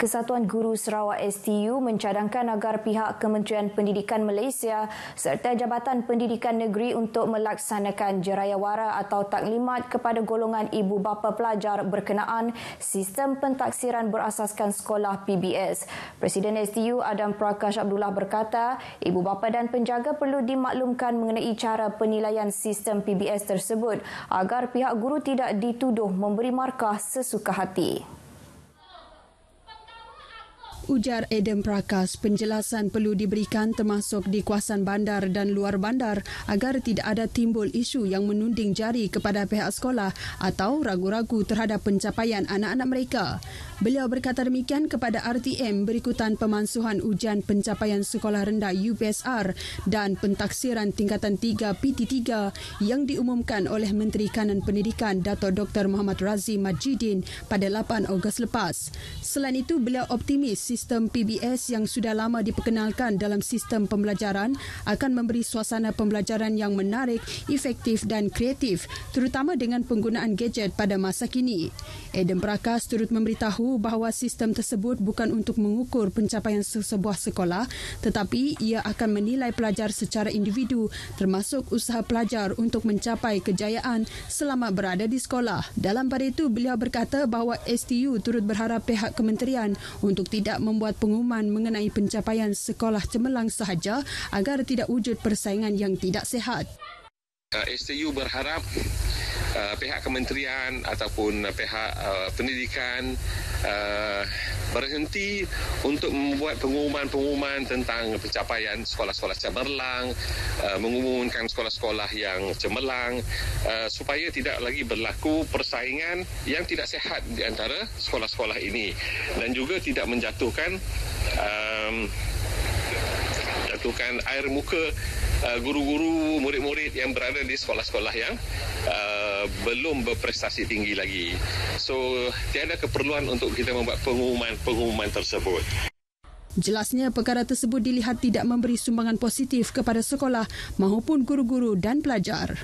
Kesatuan Guru Sarawak STU mencadangkan agar pihak Kementerian Pendidikan Malaysia serta Jabatan Pendidikan Negeri untuk melaksanakan jerayawara atau taklimat kepada golongan ibu bapa pelajar berkenaan sistem pentaksiran berasaskan sekolah PBS. Presiden STU Adam Prakash Abdullah berkata, ibu bapa dan penjaga perlu dimaklumkan mengenai cara penilaian sistem PBS tersebut agar pihak guru tidak dituduh memberi markah sesuka hati. Ujar Adam Prakash, penjelasan perlu diberikan termasuk di kawasan bandar dan luar bandar agar tidak ada timbul isu yang menunding jari kepada pihak sekolah atau ragu-ragu terhadap pencapaian anak-anak mereka. Beliau berkata demikian kepada RTM berikutan pemansuhan ujian pencapaian sekolah rendah UPSR dan pentaksiran tingkatan 3 PT3 yang diumumkan oleh Menteri Kanan Pendidikan Dato' Dr. Muhammad Razif Majidin pada 8 Ogos lepas. Selain itu, beliau optimis sistem PBS yang sudah lama diperkenalkan dalam sistem pembelajaran akan memberi suasana pembelajaran yang menarik, efektif dan kreatif, terutama dengan penggunaan gadget pada masa kini. Adam Prakash turut memberitahu bahawa sistem tersebut bukan untuk mengukur pencapaian sebuah sekolah, tetapi ia akan menilai pelajar secara individu, termasuk usaha pelajar untuk mencapai kejayaan selama berada di sekolah. Dalam pada itu, beliau berkata bahawa STU turut berharap pihak kementerian untuk tidak membuat pengumuman mengenai pencapaian sekolah cemerlang sahaja agar tidak wujud persaingan yang tidak sihat. STU berharap pihak kementerian ataupun pihak pendidikan berhenti untuk membuat pengumuman-pengumuman tentang pencapaian sekolah-sekolah cemerlang, mengumumkan sekolah-sekolah yang cemerlang supaya tidak lagi berlaku persaingan yang tidak sihat di antara sekolah-sekolah ini dan juga tidak menjatuhkan air muka guru-guru, murid-murid yang berada di sekolah-sekolah yang belum berprestasi tinggi lagi. So, tiada keperluan untuk kita membuat pengumuman tersebut. Jelasnya, perkara tersebut dilihat tidak memberi sumbangan positif kepada sekolah maupun guru-guru dan pelajar.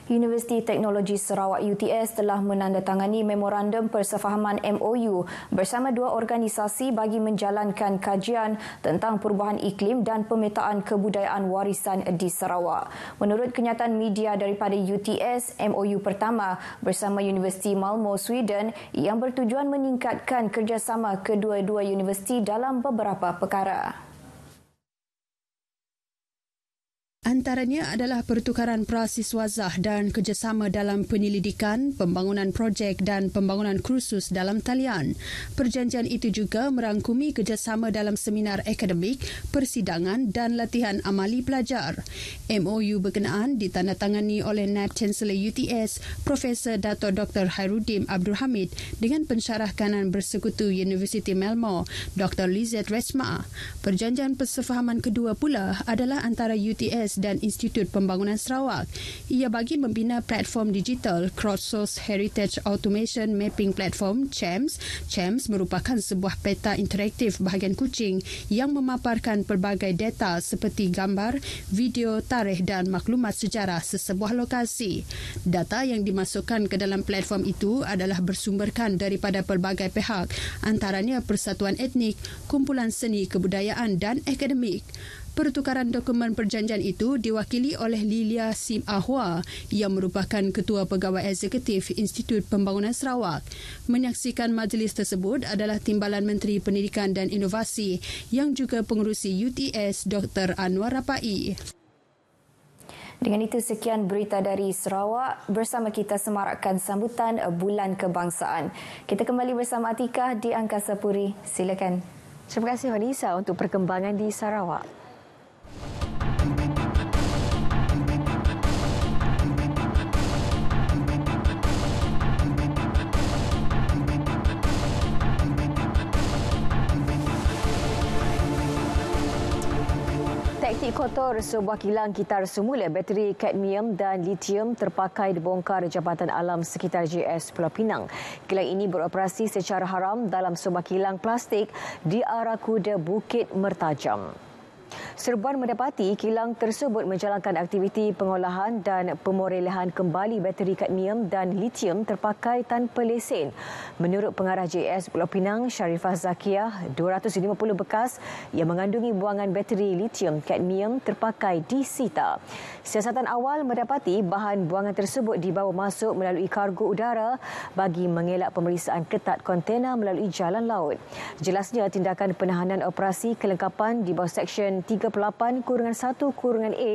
Universiti Teknologi Sarawak UTS telah menandatangani memorandum persefahaman MOU bersama dua organisasi bagi menjalankan kajian tentang perubahan iklim dan pemetaan kebudayaan warisan di Sarawak. Menurut kenyataan media daripada UTS, MOU pertama bersama Universiti Malmö, Sweden yang bertujuan meningkatkan kerjasama kedua-dua universiti dalam beberapa perkara. Antaranya adalah pertukaran prasiswazah dan kerjasama dalam penyelidikan, pembangunan projek dan pembangunan kursus dalam talian. Perjanjian itu juga merangkumi kerjasama dalam seminar akademik, persidangan dan latihan amali pelajar. MOU berkenaan ditandatangani oleh Naib Chancellor UTS, Profesor Dato' Dr. Khairuddin Abdul Hamid dengan pensyarah kanan bersekutu Universiti Malmö, Dr. Lizette Resma. Perjanjian persefahaman kedua pula adalah antara UTS dan Institut Pembangunan Sarawak. Ia bagi membina platform digital Crowdsource Heritage Automation Mapping Platform CHAMS. CHAMS merupakan sebuah peta interaktif bahagian kucing yang memaparkan pelbagai data seperti gambar, video, tarikh dan maklumat sejarah sesebuah lokasi. Data yang dimasukkan ke dalam platform itu adalah bersumberkan daripada pelbagai pihak, antaranya persatuan etnik, kumpulan seni, kebudayaan dan akademik. Pertukaran dokumen perjanjian itu diwakili oleh Lilia Sim Ahwa yang merupakan Ketua Pegawai Eksekutif Institut Pembangunan Sarawak. Menyaksikan majlis tersebut adalah Timbalan Menteri Pendidikan dan Inovasi yang juga pengerusi UTS Dr. Anwar Rapai. Dengan itu, sekian berita dari Sarawak. Bersama kita semarakkan sambutan Bulan Kebangsaan. Kita kembali bersama Atikah di Angkasa Puri. Silakan. Terima kasih Vanessa untuk perkembangan di Sarawak. Taktik kotor sebuah kilang gitar semula bateri kadmium dan litium terpakai dibongkar Jabatan Alam Sekitar JS Pulau Pinang. Kilang ini beroperasi secara haram dalam sebuah kilang plastik di Arakuda Bukit Mertajam. Serbuan mendapati kilang tersebut menjalankan aktiviti pengolahan dan pemorelehan kembali bateri kadmium dan litium terpakai tanpa lesen. Menurut pengarah JS Pulau Pinang, Sharifah Zakiah, 250 bekas yang mengandungi buangan bateri litium kadmium terpakai disita. Siasatan awal mendapati bahan buangan tersebut dibawa masuk melalui kargo udara bagi mengelak pemeriksaan ketat kontena melalui jalan laut. Jelasnya, tindakan penahanan operasi kelengkapan di bawah Seksyen 38-1-A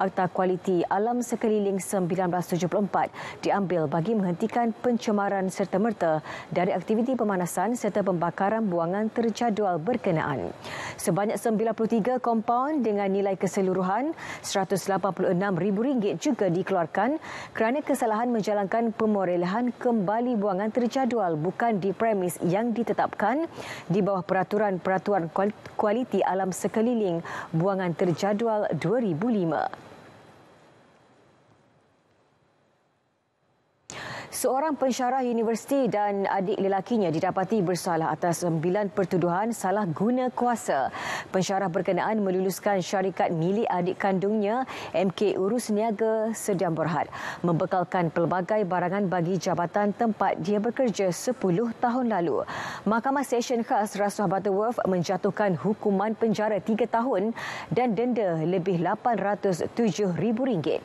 Akta Kualiti Alam Sekeliling 1974 diambil bagi menghentikan pencemaran serta-merta dari aktiviti pemanasan serta pembakaran buangan terjadual berkenaan. Sebanyak 93 kompaun dengan nilai keseluruhan RM186,000 juga dikeluarkan kerana kesalahan menjalankan pemorelehan kembali buangan terjadual bukan di premis yang ditetapkan di bawah Peraturan Kualiti Alam Sekeliling Buangan Terjadual 2005. Seorang pensyarah universiti dan adik lelakinya didapati bersalah atas 9 pertuduhan salah guna kuasa. Pensyarah berkenaan meluluskan syarikat milik adik kandungnya MK Urus Niaga Sediam Berhad membekalkan pelbagai barangan bagi jabatan tempat dia bekerja 10 tahun lalu. Mahkamah Session Khas Rasuah Butterworth menjatuhkan hukuman penjara 3 tahun dan denda lebih RM807,000.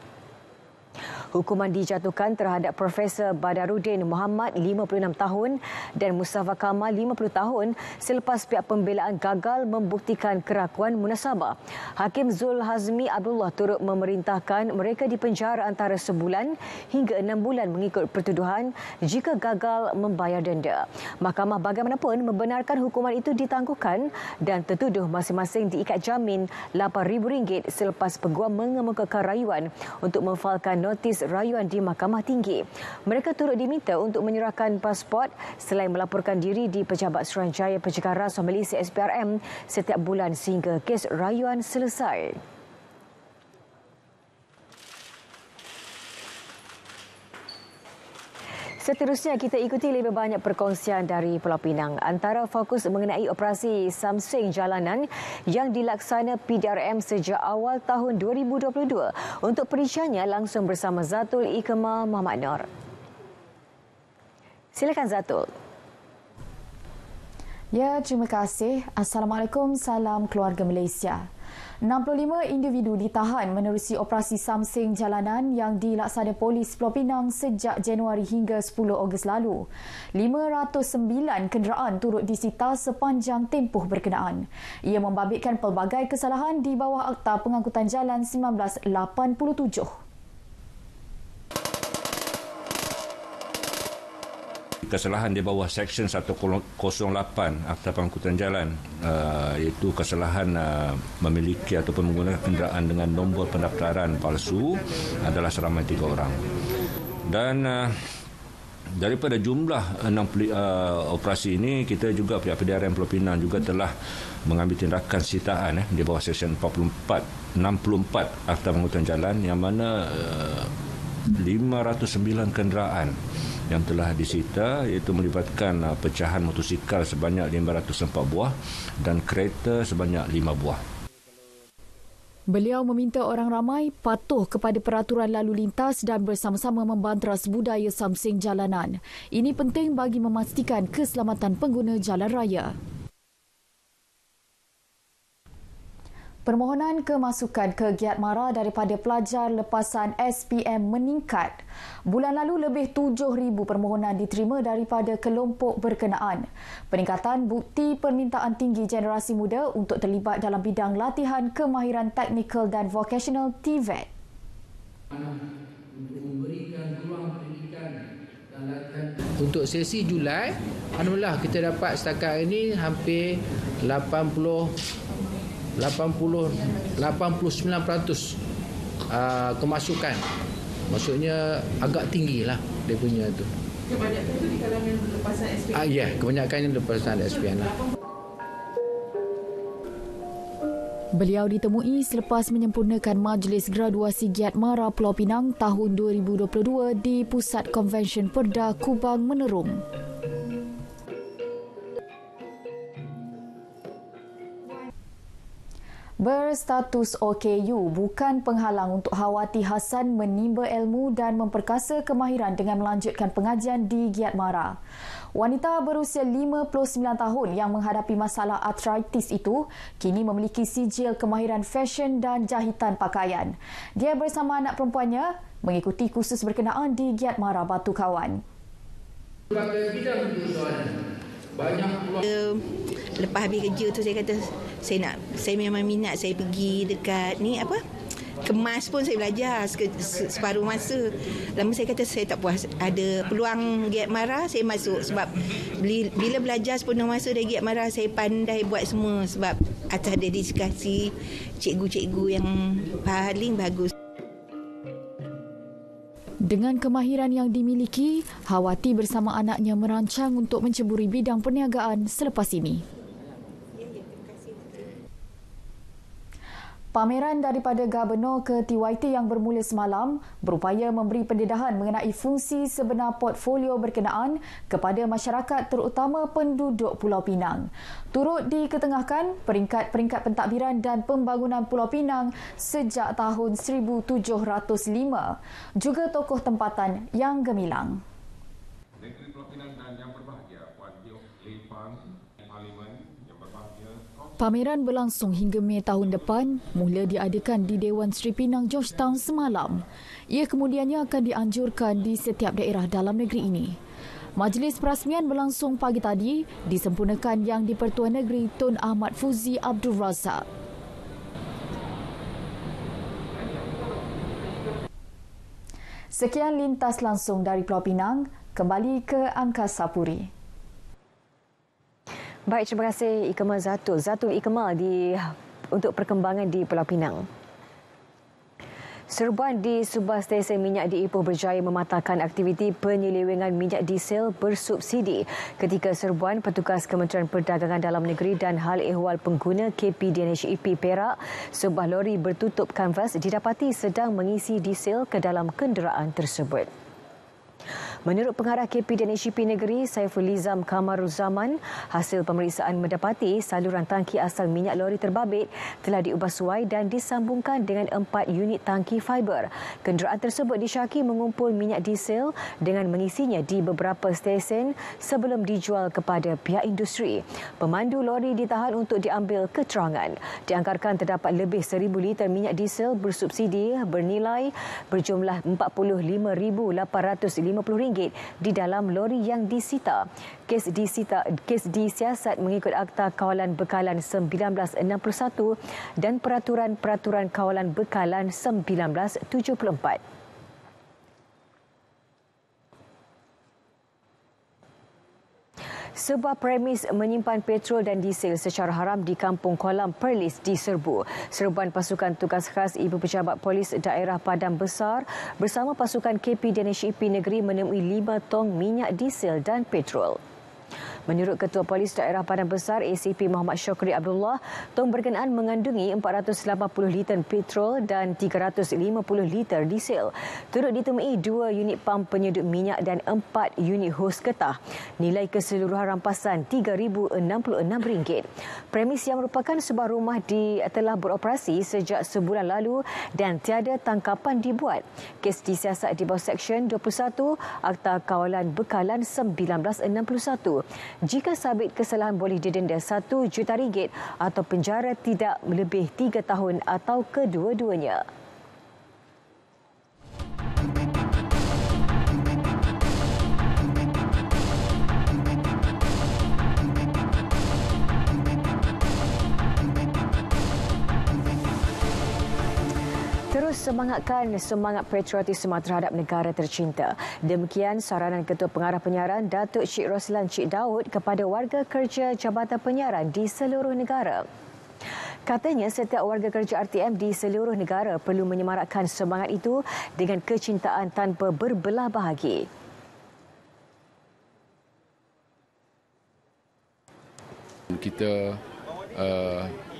Hukuman dijatuhkan terhadap Profesor Badarudin Muhammad 56 tahun dan Mustafa Kamal 50 tahun selepas pihak pembelaan gagal membuktikan kerakuan munasabah. Hakim Zul Hazmi Abdullah turut memerintahkan mereka dipenjara antara sebulan hingga 6 bulan mengikut pertuduhan jika gagal membayar denda. Mahkamah bagaimanapun membenarkan hukuman itu ditangguhkan dan tertuduh masing-masing diikat jamin RM8,000 selepas peguam mengemukakan rayuan untuk memfailkan notis rayuan di Mahkamah Tinggi. Mereka turut diminta untuk menyerahkan pasport selain melaporkan diri di Pejabat Suruhanjaya Pencegahan Rasuah Malaysia SPRM setiap bulan sehingga kes rayuan selesai. Seterusnya, kita ikuti lebih banyak perkongsian dari Pulau Pinang. Antara fokus mengenai operasi Samseng Jalanan yang dilaksana PDRM sejak awal tahun 2022. Untuk perinciannya langsung bersama Zatul Ikema Muhammad Nur. Silakan Zatul. Ya, terima kasih. Assalamualaikum, salam keluarga Malaysia. 65 individu ditahan menerusi operasi Samseng Jalanan yang dilaksana Polis Pulau Pinang sejak Januari hingga 10 Ogos lalu. 509 kenderaan turut disita sepanjang tempoh berkenaan. Ia membabitkan pelbagai kesalahan di bawah Akta Pengangkutan Jalan 1987. Kesalahan di bawah Seksyen 108 Akta Pengangkutan Jalan, iaitu kesalahan memiliki ataupun menggunakan kenderaan dengan nombor pendaftaran palsu adalah seramai 3 orang. Dan daripada jumlah 6 operasi ini, kita juga pihak PDRM Pulau Pinang juga telah mengambil tindakan sitaan di bawah Seksyen 64 Akta Pengangkutan Jalan, yang mana 509 kenderaan yang telah disita, iaitu melibatkan pecahan motosikal sebanyak 504 buah dan kereta sebanyak 5 buah. Beliau meminta orang ramai patuh kepada peraturan lalu lintas dan bersama-sama membanteras budaya Samseng Jalanan. Ini penting bagi memastikan keselamatan pengguna jalan raya. Permohonan kemasukan ke Giat Mara daripada pelajar lepasan SPM meningkat. Bulan lalu lebih 7,000 permohonan diterima daripada kelompok berkenaan. Peningkatan bukti permintaan tinggi generasi muda untuk terlibat dalam bidang latihan kemahiran teknikal dan vocational TVET. Untuk sesi Julai, alhamdulillah kita dapat setakat ini hampir 89% kemasukan. Maksudnya agak tinggilah dia punya tu. Kebanyakan itu di kalangan lepasan SPN. Ya, kebanyakan yang lepasan SPN lah. Beliau ditemui selepas menyempurnakan Majlis Graduasi Giat Mara Pulau Pinang tahun 2022 di Pusat Konvensyen Perda Kubang Menerung. Berstatus OKU bukan penghalang untuk Hawati Hassan menimba ilmu dan memperkasa kemahiran dengan melanjutkan pengajian di Giat Mara. Wanita berusia 59 tahun yang menghadapi masalah artritis itu kini memiliki sijil kemahiran fashion dan jahitan pakaian. Dia bersama anak perempuannya mengikuti kursus berkenaan di Giat Mara Batu Kawan. Lepas habis kerja tu saya kata saya memang minat, saya pergi dekat ni kemas pun saya belajar separuh masa. Lama saya kata saya tak puas, ada peluang Giat Mara saya masuk sebab bila belajar sepenuh masa dari Giat Mara saya pandai buat semua sebab atas dedikasi cikgu-cikgu yang paling bagus. Dengan kemahiran yang dimiliki, Hawati bersama anaknya merancang untuk menceburi bidang perniagaan selepas ini. Pameran daripada Gubernur ke TYT yang bermula semalam berupaya memberi pendedahan mengenai fungsi sebenar portfolio berkenaan kepada masyarakat terutama penduduk Pulau Pinang. Turut diketengahkan peringkat-peringkat pentadbiran dan pembangunan Pulau Pinang sejak tahun 1705. Juga tokoh tempatan yang gemilang. Negeri Pulau Pinang dan yang berbahagia, Puan Diok Lepang, Parlimen yang berbahagia. Pameran berlangsung hingga Mei tahun depan, mula diadakan di Dewan Seri Pinang Georgetown semalam. Ia kemudiannya akan dianjurkan di setiap daerah dalam negeri ini. Majlis perasmian berlangsung pagi tadi, disempurnakan Yang di-Pertua Negeri Tun Ahmad Fuzi Abdul Razak. Sekian lintas langsung dari Pulau Pinang, kembali ke Angkasa Puri. Baik, terima kasih Ikmal Zatul. Zatul Ikmal untuk perkembangan di Pulau Pinang. Serbuan di sebuah stesen minyak di Ipoh berjaya mematahkan aktiviti penyelewengan minyak diesel bersubsidi ketika serbuan petugas Kementerian Perdagangan Dalam Negeri dan Hal Ehwal Pengguna KPDNHEP Perak, sebuah lori bertutup kanvas didapati sedang mengisi diesel ke dalam kenderaan tersebut. Menurut pengarah KPDNHEP Negeri Saiful Lizam Kamaruzzaman, hasil pemeriksaan mendapati saluran tangki asal minyak lori terbabit telah diubah suai dan disambungkan dengan 4 unit tangki fiber. Kenderaan tersebut disyaki mengumpul minyak diesel dengan mengisinya di beberapa stesen sebelum dijual kepada pihak industri. Pemandu lori ditahan untuk diambil keterangan. Dianggarkan terdapat lebih 1,000 liter minyak diesel bersubsidi bernilai berjumlah RM45,850 di dalam lori yang disita. Kes disiasat mengikut Akta Kawalan Bekalan 1961 dan Peraturan Kawalan Bekalan 1974. Sebuah premis menyimpan petrol dan diesel secara haram di Kampung Kolam Perlis diserbu. Serbuan pasukan tugas khas Ibu Pejabat Polis Daerah Padang Besar bersama pasukan KPDNHEP Negeri menemui 5 tong minyak diesel dan petrol. Menurut Ketua Polis Daerah Padang Besar ACP Muhammad Syukri Abdullah, tong berkenaan mengandungi 480 liter petrol dan 350 liter diesel. Turut ditemui 2 unit pam penyedup minyak dan 4 unit hos getah. Nilai keseluruhan rampasan RM3,066. Premis yang merupakan sebuah rumah telah beroperasi sejak sebulan lalu dan tiada tangkapan dibuat. Kes disiasat di bawah Seksyen 21 Akta Kawalan Bekalan 1961. Jika sabit kesalahan boleh didenda RM1 juta atau penjara tidak lebih 3 tahun atau kedua-duanya. Terus Semangatkan semangat patriotisme terhadap negara tercinta. Demikian saranan Ketua Pengarah Penyiaran Datuk Cik Roslan Cik Daud kepada warga kerja Jabatan Penyiaran di seluruh negara. Katanya setiap warga kerja RTM di seluruh negara perlu menyemarakkan semangat itu dengan kecintaan tanpa berbelah bahagi. Kita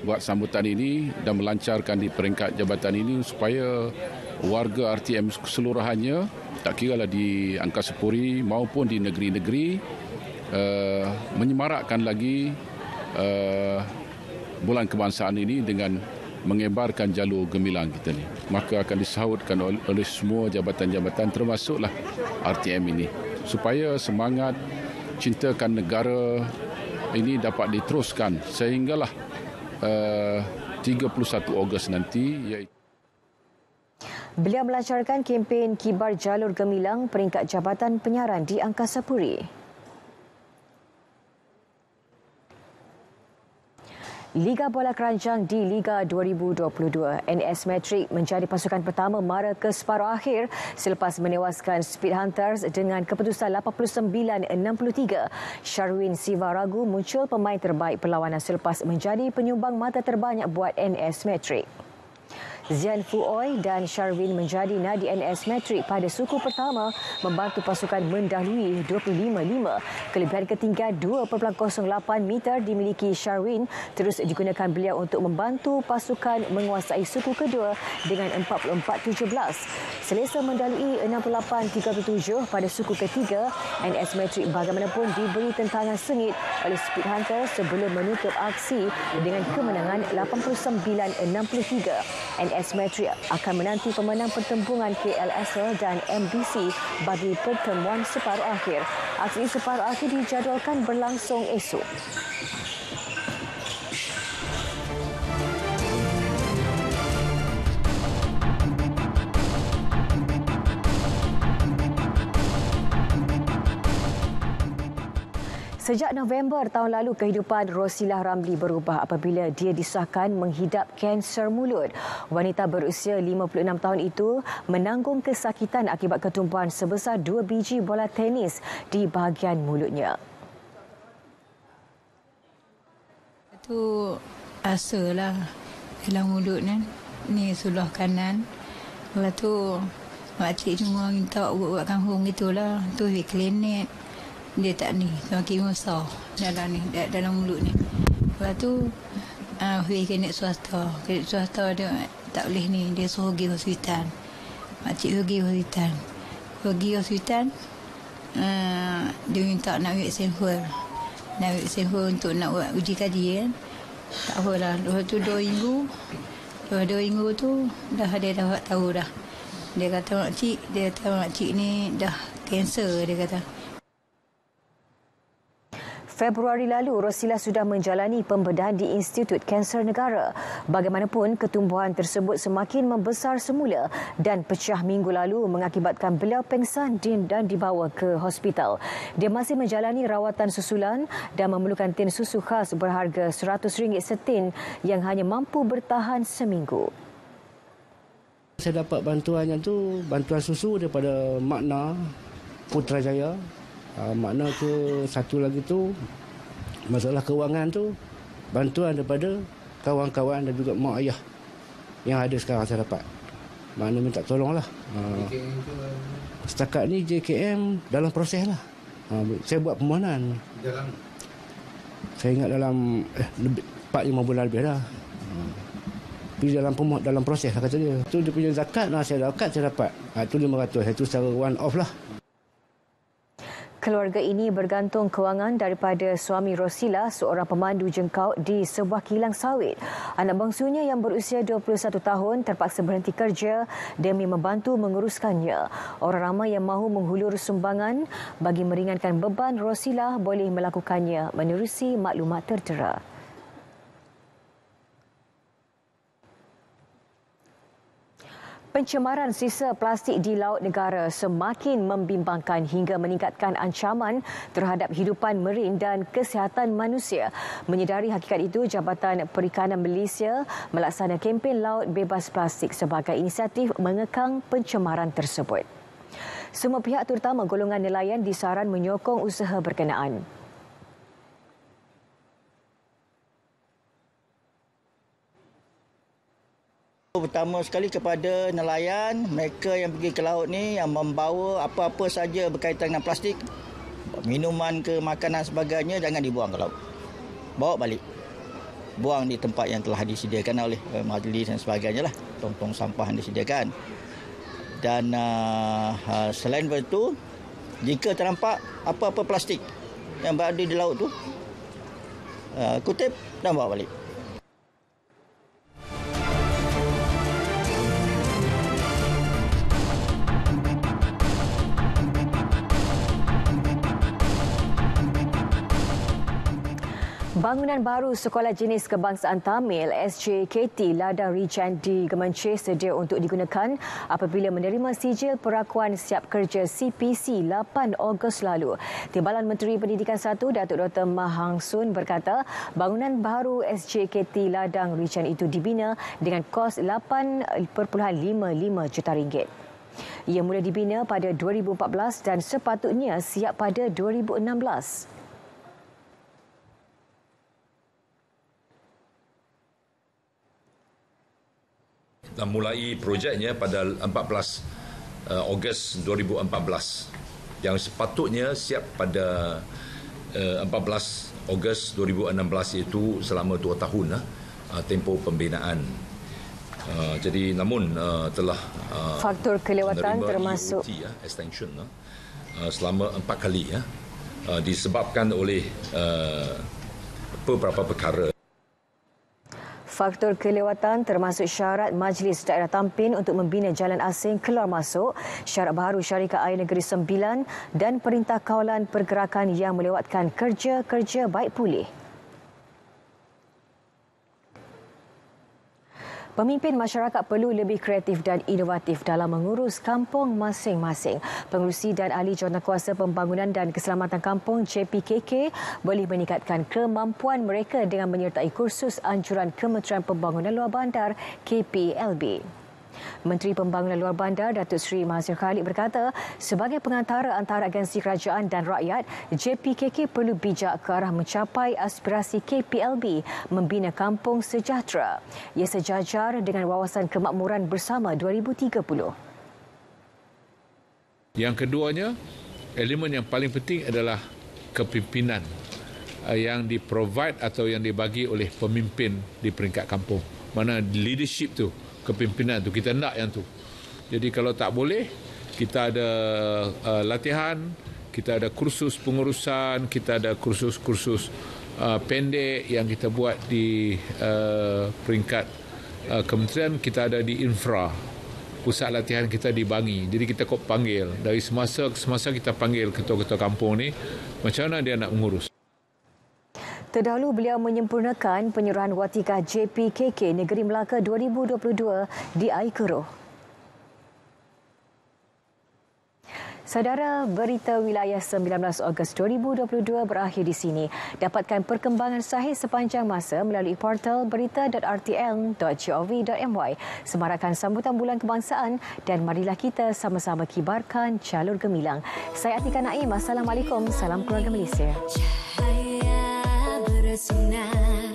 buat sambutan ini dan melancarkan di peringkat jabatan ini supaya warga RTM keseluruhannya, tak kiralah di Angkasa Puri maupun di negeri-negeri, menyemarakkan lagi bulan kebangsaan ini dengan mengebarkan jalur gemilang kita ni. Maka akan disahutkan oleh semua jabatan-jabatan termasuklah RTM ini supaya semangat cintakan negara ini dapat diteruskan sehinggalah 31 Ogos nanti. Beliau melancarkan kempen Kibar Jalur Gemilang peringkat Jabatan Penyiaran di Angkasa Puri. Liga Bola Keranjang di Liga 2022. NS Matric menjadi pasukan pertama mara ke separuh akhir selepas menewaskan Speed Hunters dengan keputusan 89-63. Sharwin Sivaragu muncul pemain terbaik perlawanan selepas menjadi penyumbang mata terbanyak buat NS Matric. Zian Fuoi dan Sharwin menjadi nadi NS Matric pada suku pertama membantu pasukan mendahului 25-5. Kelebihan ketinggian 2.08 meter dimiliki Sharwin terus digunakan beliau untuk membantu pasukan menguasai suku kedua dengan 44-17. Selesa mendahului 68-37 pada suku ketiga, NS Matric bagaimanapun diberi tentangan sengit oleh Speed Hunter sebelum menutup aksi dengan kemenangan 89-63. NS Matric akan menanti pemenang pertembungan KLSL dan MBC bagi pertemuan separuh akhir. Aksi separuh akhir dijadualkan berlangsung esok. Sejak November tahun lalu, kehidupan Rosilah Ramli berubah apabila dia disahkan menghidap kanser mulut. Wanita berusia 56 tahun itu menanggung kesakitan akibat ketumbuhan sebesar 2 biji bola tenis di bahagian mulutnya. Itu asalah dalam mulut ni sebelah kanan. Lepas tu makcik cuma minta buat kangkung gitulah. Tu di klinik. Dia tak ni, semakin besar dalam mulut ni. Lepas tu, pergi klinik swasta. Klinik swasta dia tak boleh ni, dia suruh pergi hospital. Makcik pergi hospital. Pergi hospital, dia minta nak ambil sampel. Nak ambil sampel untuk nak buat uji kaji kan. Tak apalah, lepas tu 2 minggu. Lepas 2 minggu tu, dia dah tahu dah. Dia kata makcik ni dah kanser, dia kata. Februari lalu, Rosilah sudah menjalani pembedahan di Institut Kanser Negara. Bagaimanapun, ketumbuhan tersebut semakin membesar semula dan pecah minggu lalu mengakibatkan beliau pengsan dan dibawa ke hospital. Dia masih menjalani rawatan susulan dan memerlukan tin susu khas berharga RM100 setin yang hanya mampu bertahan seminggu. Saya dapat bantuan susu daripada Makna Putrajaya. Makna ke satu lagi tu masalah kewangan tu bantuan daripada kawan-kawan dan juga mak ayah yang ada sekarang saya dapat. Makna minta tolonglah. Setakat ni JKM dalam proses lah. Saya buat permohonan. Saya ingat dalam 4-5 bulan lebih dah. Tapi dalam proses lah kata dia. Tu dia punya zakat saya dapat. Tu 500. Itu secara one off lah. Keluarga ini bergantung kewangan daripada suami Rosilah, seorang pemandu jengkaut di sebuah kilang sawit. Anak bangsunya yang berusia 21 tahun terpaksa berhenti kerja demi membantu menguruskannya. Orang ramai yang mahu menghulur sumbangan bagi meringankan beban Rosilah boleh melakukannya menerusi maklumat tertera. Pencemaran sisa plastik di laut negara semakin membimbangkan hingga meningkatkan ancaman terhadap hidupan marin dan kesihatan manusia. Menyedari hakikat itu, Jabatan Perikanan Malaysia melaksanakan kempen Laut Bebas Plastik sebagai inisiatif mengekang pencemaran tersebut. Semua pihak terutama golongan nelayan disaran menyokong usaha berkenaan. Pertama sekali kepada nelayan, mereka yang pergi ke laut ni yang membawa apa-apa saja berkaitan dengan plastik, minuman ke makanan sebagainya, jangan dibuang ke laut. Bawa balik. Buang di tempat yang telah disediakan oleh majlis dan sebagainya lah. Tong-tong sampah yang disediakan. Dan selain itu, jika ternampak apa-apa plastik yang berada di laut tu, kutip dan bawa balik. Bangunan baru Sekolah Jenis Kebangsaan Tamil SJKT Ladang Rijan di Gemencih sedia untuk digunakan apabila menerima sijil perakuan siap kerja CPC 8 Ogos lalu. Timbalan Menteri Pendidikan 1 Datuk Dr. Mahang Sun berkata bangunan baru SJKT Ladang Rijan itu dibina dengan kos RM8.55 juta. Ia mula dibina pada 2014 dan sepatutnya siap pada 2016. Dan mulai projeknya pada 14 Ogos 2014 yang sepatutnya siap pada 14 Ogos 2016, iaitu selama 2 tahun tempoh pembinaan. Jadi namun telah faktor kelewatan termasuk EOT, extension selama 4 kali disebabkan oleh beberapa perkara. Faktor kelewatan termasuk syarat Majlis Daerah Tampin untuk membina jalan asing keluar masuk, syarat baharu Syarikat Air Negeri Sembilan dan Perintah Kawalan Pergerakan yang melewatkan kerja-kerja baik pulih. Pemimpin masyarakat perlu lebih kreatif dan inovatif dalam mengurus kampung masing-masing. Pengerusi dan ahli jawatankuasa pembangunan dan keselamatan kampung JPKK boleh meningkatkan kemampuan mereka dengan menyertai kursus anjuran Kementerian Pembangunan Luar Bandar KPLB. Menteri Pembangunan Luar Bandar Datuk Seri Mahathir Khalid berkata, sebagai pengantara antara agensi kerajaan dan rakyat, JPKK perlu bijak ke arah mencapai aspirasi KPLB membina kampung sejahtera. Ia sejajar dengan wawasan kemakmuran bersama 2030. Yang keduanya, elemen yang paling penting adalah kepimpinan yang di-provide atau yang dibagi oleh pemimpin di peringkat kampung. Mana leadership tu, kepimpinan tu, kita nak yang tu. Jadi kalau tak boleh, kita ada latihan, kita ada kursus pengurusan, kita ada kursus-kursus pendek yang kita buat di peringkat kementerian, kita ada di infra. Pusat latihan kita di Bangi. Jadi kita panggil, dari semasa ke semasa kita panggil ketua-ketua kampung ni, macam mana dia nak mengurus. Terdahulu beliau menyempurnakan penyerahan watikah JPKK Negeri Melaka 2022 di Air Keroh. Saudara, berita wilayah 19 Ogos 2022 berakhir di sini. Dapatkan perkembangan sahih sepanjang masa melalui portal berita.rtl.gov.my. Semarakkan sambutan Bulan Kebangsaan dan marilah kita sama-sama kibarkan jalur gemilang. Saya Atika Naim. Assalamualaikum. Salam keluarga Malaysia. Cahaya bersinar.